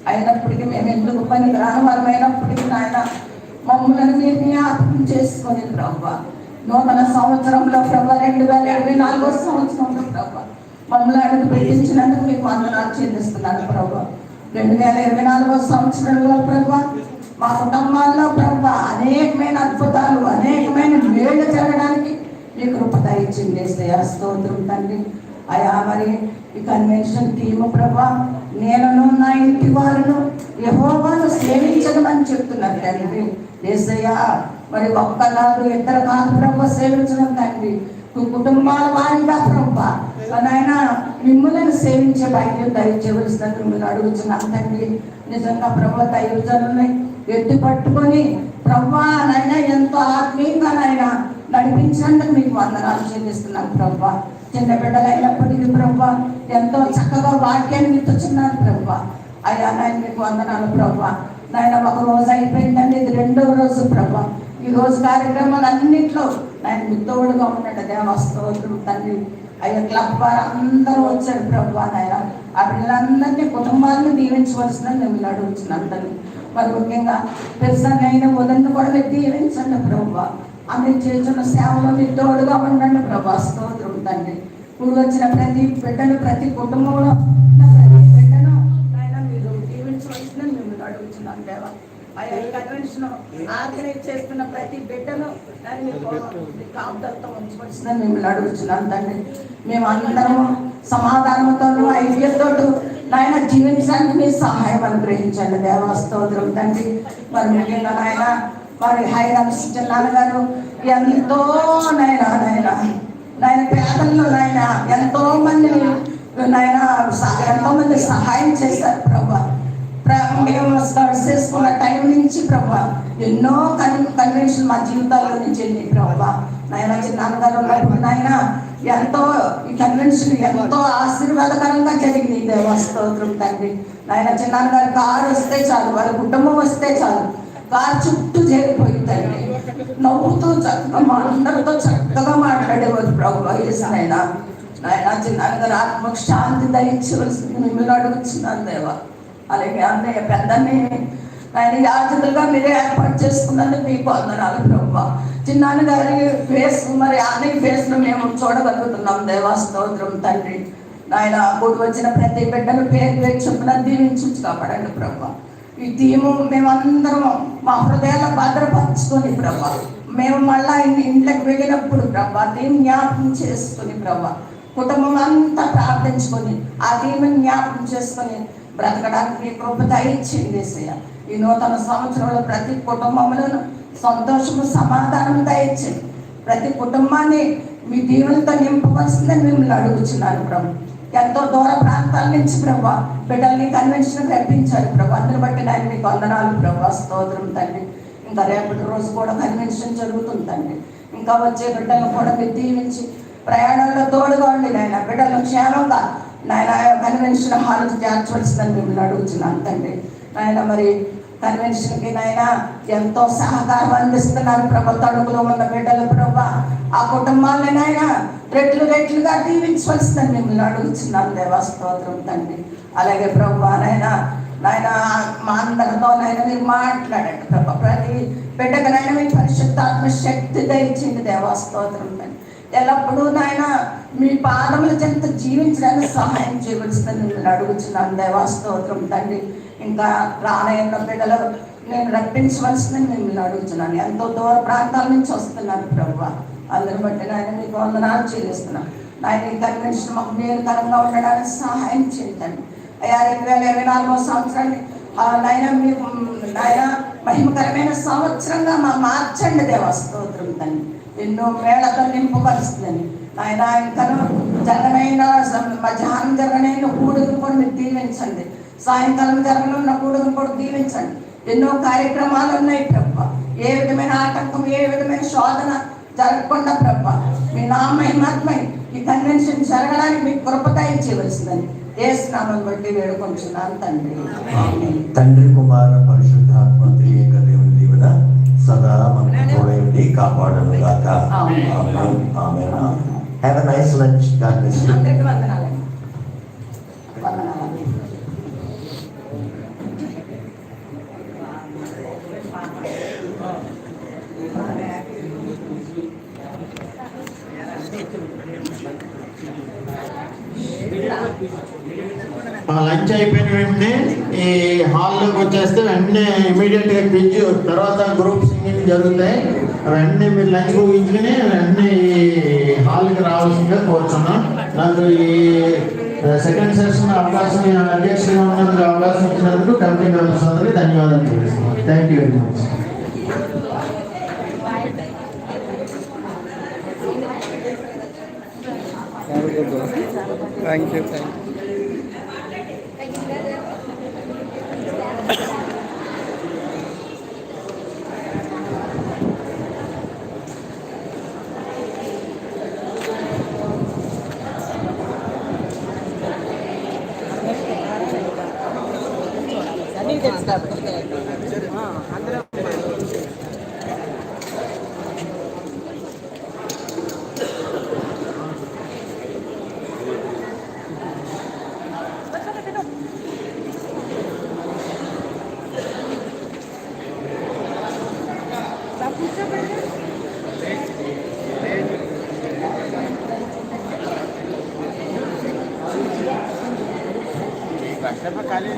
C: అయినప్పటికీ మేము ఎందుకు పని రానవరమైనప్పటికీ నాయన మమ్మల్ని మీరు జ్ఞాపకం చేసుకొని ప్రభా నూతన సంవత్సరంలో ప్రభా 2024 సంవత్సరంలో ప్రభా మమ్మల్ని అడుగు పెట్టించినందుకు మీకు వందనాలు చెల్లిస్తున్నాను ప్రభా. 2024 సంవత్సరంలో ప్రభా మా కుటుంబాల్లో ప్రభా అనేకమైన అద్భుతాలు అనేకమైన మేలు జరగడానికి మీ కృప దయచేయండి యేసయ్యా. స్తోత్రం తండ్రి. అయా మరి ఈ కన్వెన్షన్ టీము ప్రభా నేను నా ఇంటి వారిను యెహోవాను సేవించదమని చెప్తున్నారు తండ్రి యేసయ్యా. మరి ఒక్క కాదు ఇద్దరు కాదు ప్రభా సేవించడం తండ్రి. కుటుంబాల వారిగా ప్రభా నాయన మిమ్మల్ని సేవించే భాగ్యం దయచేవలసినట్టు మిమ్మల్ని అడుగుతున్నాను తండ్రి. నిజంగా ప్రభా దైవజనుల్ని ఎత్తి పట్టుకొని ప్రభా నాయన ఎంతో ఆత్మీయంగా నాయన నడిపించినందుకు మీకు వందనాలు చెల్లిస్తున్నాను ప్రభా. చిన్న బిడ్డలైనప్పటికీ ప్రభా ఎంతో చక్కగా వాక్యాన్ని విత్తుచున్నారు ప్రభా. అయ్యా నాయన మీకు వందనాలు ప్రభా. నాయన ఒక రోజు అయిపోయిందండి, ఇది 2వ రోజు ప్రభా. ఈ రోజు కార్యక్రమాలన్నింటిలో నాయన మీకు తోడుగా ఉన్నట్టు దేవస్తోత్రం తండ్రి. అయ్యా క్లబ్ వారు అందరూ వచ్చారు ప్రభా. నాయన ఆ పిల్లలందరినీ కుటుంబాలను దీవించవలసిన మిమ్మల్ని అడుగుతున్నాను తండ్రి. మరి ముఖ్యంగా పెద్దనైనా వదండి కూడా మీరు దీవించండి ప్రభా. ఆమె చేస్తున్న సేవలో మీరు తోడుగా ఉండండి ప్రభా. స్తోత్రం తండ్రి. ఇప్పుడు వచ్చిన ప్రతి బిడ్డను ప్రతి కుటుంబంలో ప్రతి బిడ్డను ఆయన మీరు దీవించవలసిన మిమ్మల్ని అడుగుతున్నాను దేవా. అయ్యా ఈ కన్వెన్షన్ ఆర్గనైజ్ చేస్తున్న ప్రతి బిడ్డను కాపుదలతో ఉంచవలసిన మిమ్మల్ని అడుగుతున్నాను తండ్రి. మేము అందరము సమాధానంతోనూ ఐక్యతతో నాయన జీవించడానికి మీ సహాయం అనుగ్రహించండి దేవా. స్తోత్రం తండ్రి. మరి ముఖ్యంగా నాయన మరి హైరామ్స్ నాన్నగారు ఎంతో నాయన పేదల్లో నాయన ఎంతో మంది సహాయం చేశారు ప్రభా. మేము స్టార్ట్ చేసుకున్న టైం నుంచి ప్రభా ఎన్నో కన్వెన్షన్ మా జీవితాల్లో నుంచి వెళ్ళి ప్రభా. నాయన నాన్నగారు ఉన్నప్పుడు నాయన ఎంతో ఈ కన్వెన్షన్ ఎంతో ఆశీర్వాదకరంగా జరిగింది దేవా. స్తోత్రం తండ్రి. నాయన చిన్నాన్నగారు కారు వస్తే చాలు, వాళ్ళ కుటుంబం వస్తే చాలు, కారు చుట్టూ చేరిపోయిందండి. నవ్వుతూ చక్కగా అందరితో చక్కగా మాట్లాడేవారు ప్రభు. నాయన నాయన చిన్నాన్నగారు ఆత్మకు శాంతి దయచేవలసింది మిమ్మల్ని అడుగుతున్నాను దేవా. అలాగే అన్నయ్య పెద్దని ఆయన యాజకులుగా మీరే ఏర్పాటు చేసుకున్నందుకు మీకు వందనాలు ప్రభు. చిన్నాన్నగారి ఫేస్ మరి అన్నయ్య ఫేస్ను మేము చూడగలుగుతున్నాం దేవా. స్తోత్రం తండ్రి. నాయన కూడి వచ్చిన ప్రతి బిడ్డను పేరు చొప్పున దీవించు కాపాడండి ప్రభు. ఈ టీము మేమందరం మా హృదయాల్లో భద్రపరచుకొని ప్రభా మేము మళ్ళా ఇంట్లోకి వెళ్ళినప్పుడు ప్రభా టీం జ్ఞాపకం చేసుకుని ప్రభా కుటుంబం అంతా ప్రార్థించుకొని ఆ టీంని జ్ఞాపకం చేసుకొని బ్రతకడానికి మీ కృప దయచేయండి యేసయ్య. ఈ నూతన సంవత్సరంలో ప్రతి కుటుంబంలోనూ సంతోషము సమాధానం దయచేయండి. ప్రతి కుటుంబాన్ని మీ దీవులతో నింపవలసిందని మిమ్మల్ని అడుగుతున్నాను ప్రభు. ఎంతో దూర ప్రాంతాల నుంచి ప్రభా బిడ్డల్ని కన్వెన్షన్ రప్పించారు ప్రభు. అందుని బట్టి నేను మీకు వందనాలు ప్రభా. స్తోత్రం తండ్రి. ఇంకా రేపటి రోజు కూడా కన్వెన్షన్ జరుగుతుందండి. ఇంకా వచ్చే బిడ్డలను కూడా మీరు దీవించి ప్రయాణంలో తోడుగా ఉండి నాయన బిడ్డలను క్షేమంగా నాయన కన్వెన్షన్ హాల్కి చేర్చవలసిందని మిమ్మల్ని అడుగుతున్నాను తండ్రి. నాయన మరి కన్వెన్షన్కి నాయన ఎంతో సహకారం అందిస్తున్నారు ప్రభా. తడుగులో ఉన్న బిడ్డలు ప్రభా ఆ కుటుంబాలని నాయన రెట్లుగా దీవించవలసిందని మిమ్మల్ని అడుగుతున్నాను దేవా. స్తోత్రం తండ్రి. అలాగే ప్రభా నాయన మా అందరితో నాయన మీరు మాట్లాడండి ప్రభా. ప్రతి బిడ్డకనైనా మీ పరిశుద్ధాత్మ శక్తి దయచేయండి దేవా. స్తోత్రం తండ్రి. ఎల్లప్పుడూ నాయన మీ పాదముల చెంత జీవించడానికి సహాయం చేయవలసిందని మిమ్మల్ని అడుగుతున్నాను దేవా. స్తోత్రం తండ్రి. ఇంకా రానయ్యున్న బిడ్డలు నేను రప్పించవలసిందని మిమ్మల్ని అడుగుతున్నాను. ఎంతో దూర ప్రాంతాల నుంచి వస్తున్నారు ప్రభు. అందరిని బట్టి నాయన మీకు వందనాలు చెల్లిస్తున్నాను. నాయన ఈ కన్వెన్షన్ మాకు మేలుకరంగా ఉండడానికి సహాయం చేయండి. 2024 సంవత్సరాన్ని నాయన మీకు నాయన మహిమకరమైన సంవత్సరంగా మార్చండి దేవా. స్తోత్రం తండ్రి. ఎన్నో మేళతో నింపబరుస్తుందని నాయన ఇంకా జరగనైనా మధ్యాహ్నం జరగనైనా కూడుకుని కూడా మీరు దీవించండి. సాయంకాలం జరగనున్న కూడుకుని కూడా దీవించండి. ఎన్నో కార్యక్రమాలు ఉన్నాయి ప్రభా. ఏ విధమైన ఆటంకం ఏ విధమైన శోధన జరగకుండా ప్రభా మీ మహిమాత్మై ఈ కన్వెన్షన్ జరగడానికి మీకు కృప దయచేయవలసిందని యేసు నామమును బట్టి వేడుకొంచున్నాను తండ్రి.
M: తండ్రి కుమార పరిశుద్ధాత్మ త్రియేక దేవుని దీవెన సదా మనకు తోడైంది కాపాడను గాక. ఆమేన్ ఆమేన్. Have a nice lunch. God bless you.
C: అందరికీ వందనాలు. వందనాలు.
K: లంచ్ అయిపోయిన వెంటనే ఈ హాల్లోకి వచ్చేస్తే వెంటనే ఇమీడియట్గా క్విజ్, తర్వాత గ్రూప్ సింగింగ్ జరుగుతాయి. వెంటనే మీరు లంచ్ ముగించుకుని వెంటనే ఈ హాల్కి రావాల్సిందిగా కోరుతున్నాం. నాకు ఈ సెకండ్ సెషన్ అవకాశం అధ్యక్షులుగా ఉన్నందుకు అవకాశం ఇచ్చినందుకు కమిటీ మెంబర్స్ అందరికీ ధన్యవాదాలు తెలుస్తున్నాను. Thank you very much.
B: Thank you. खाली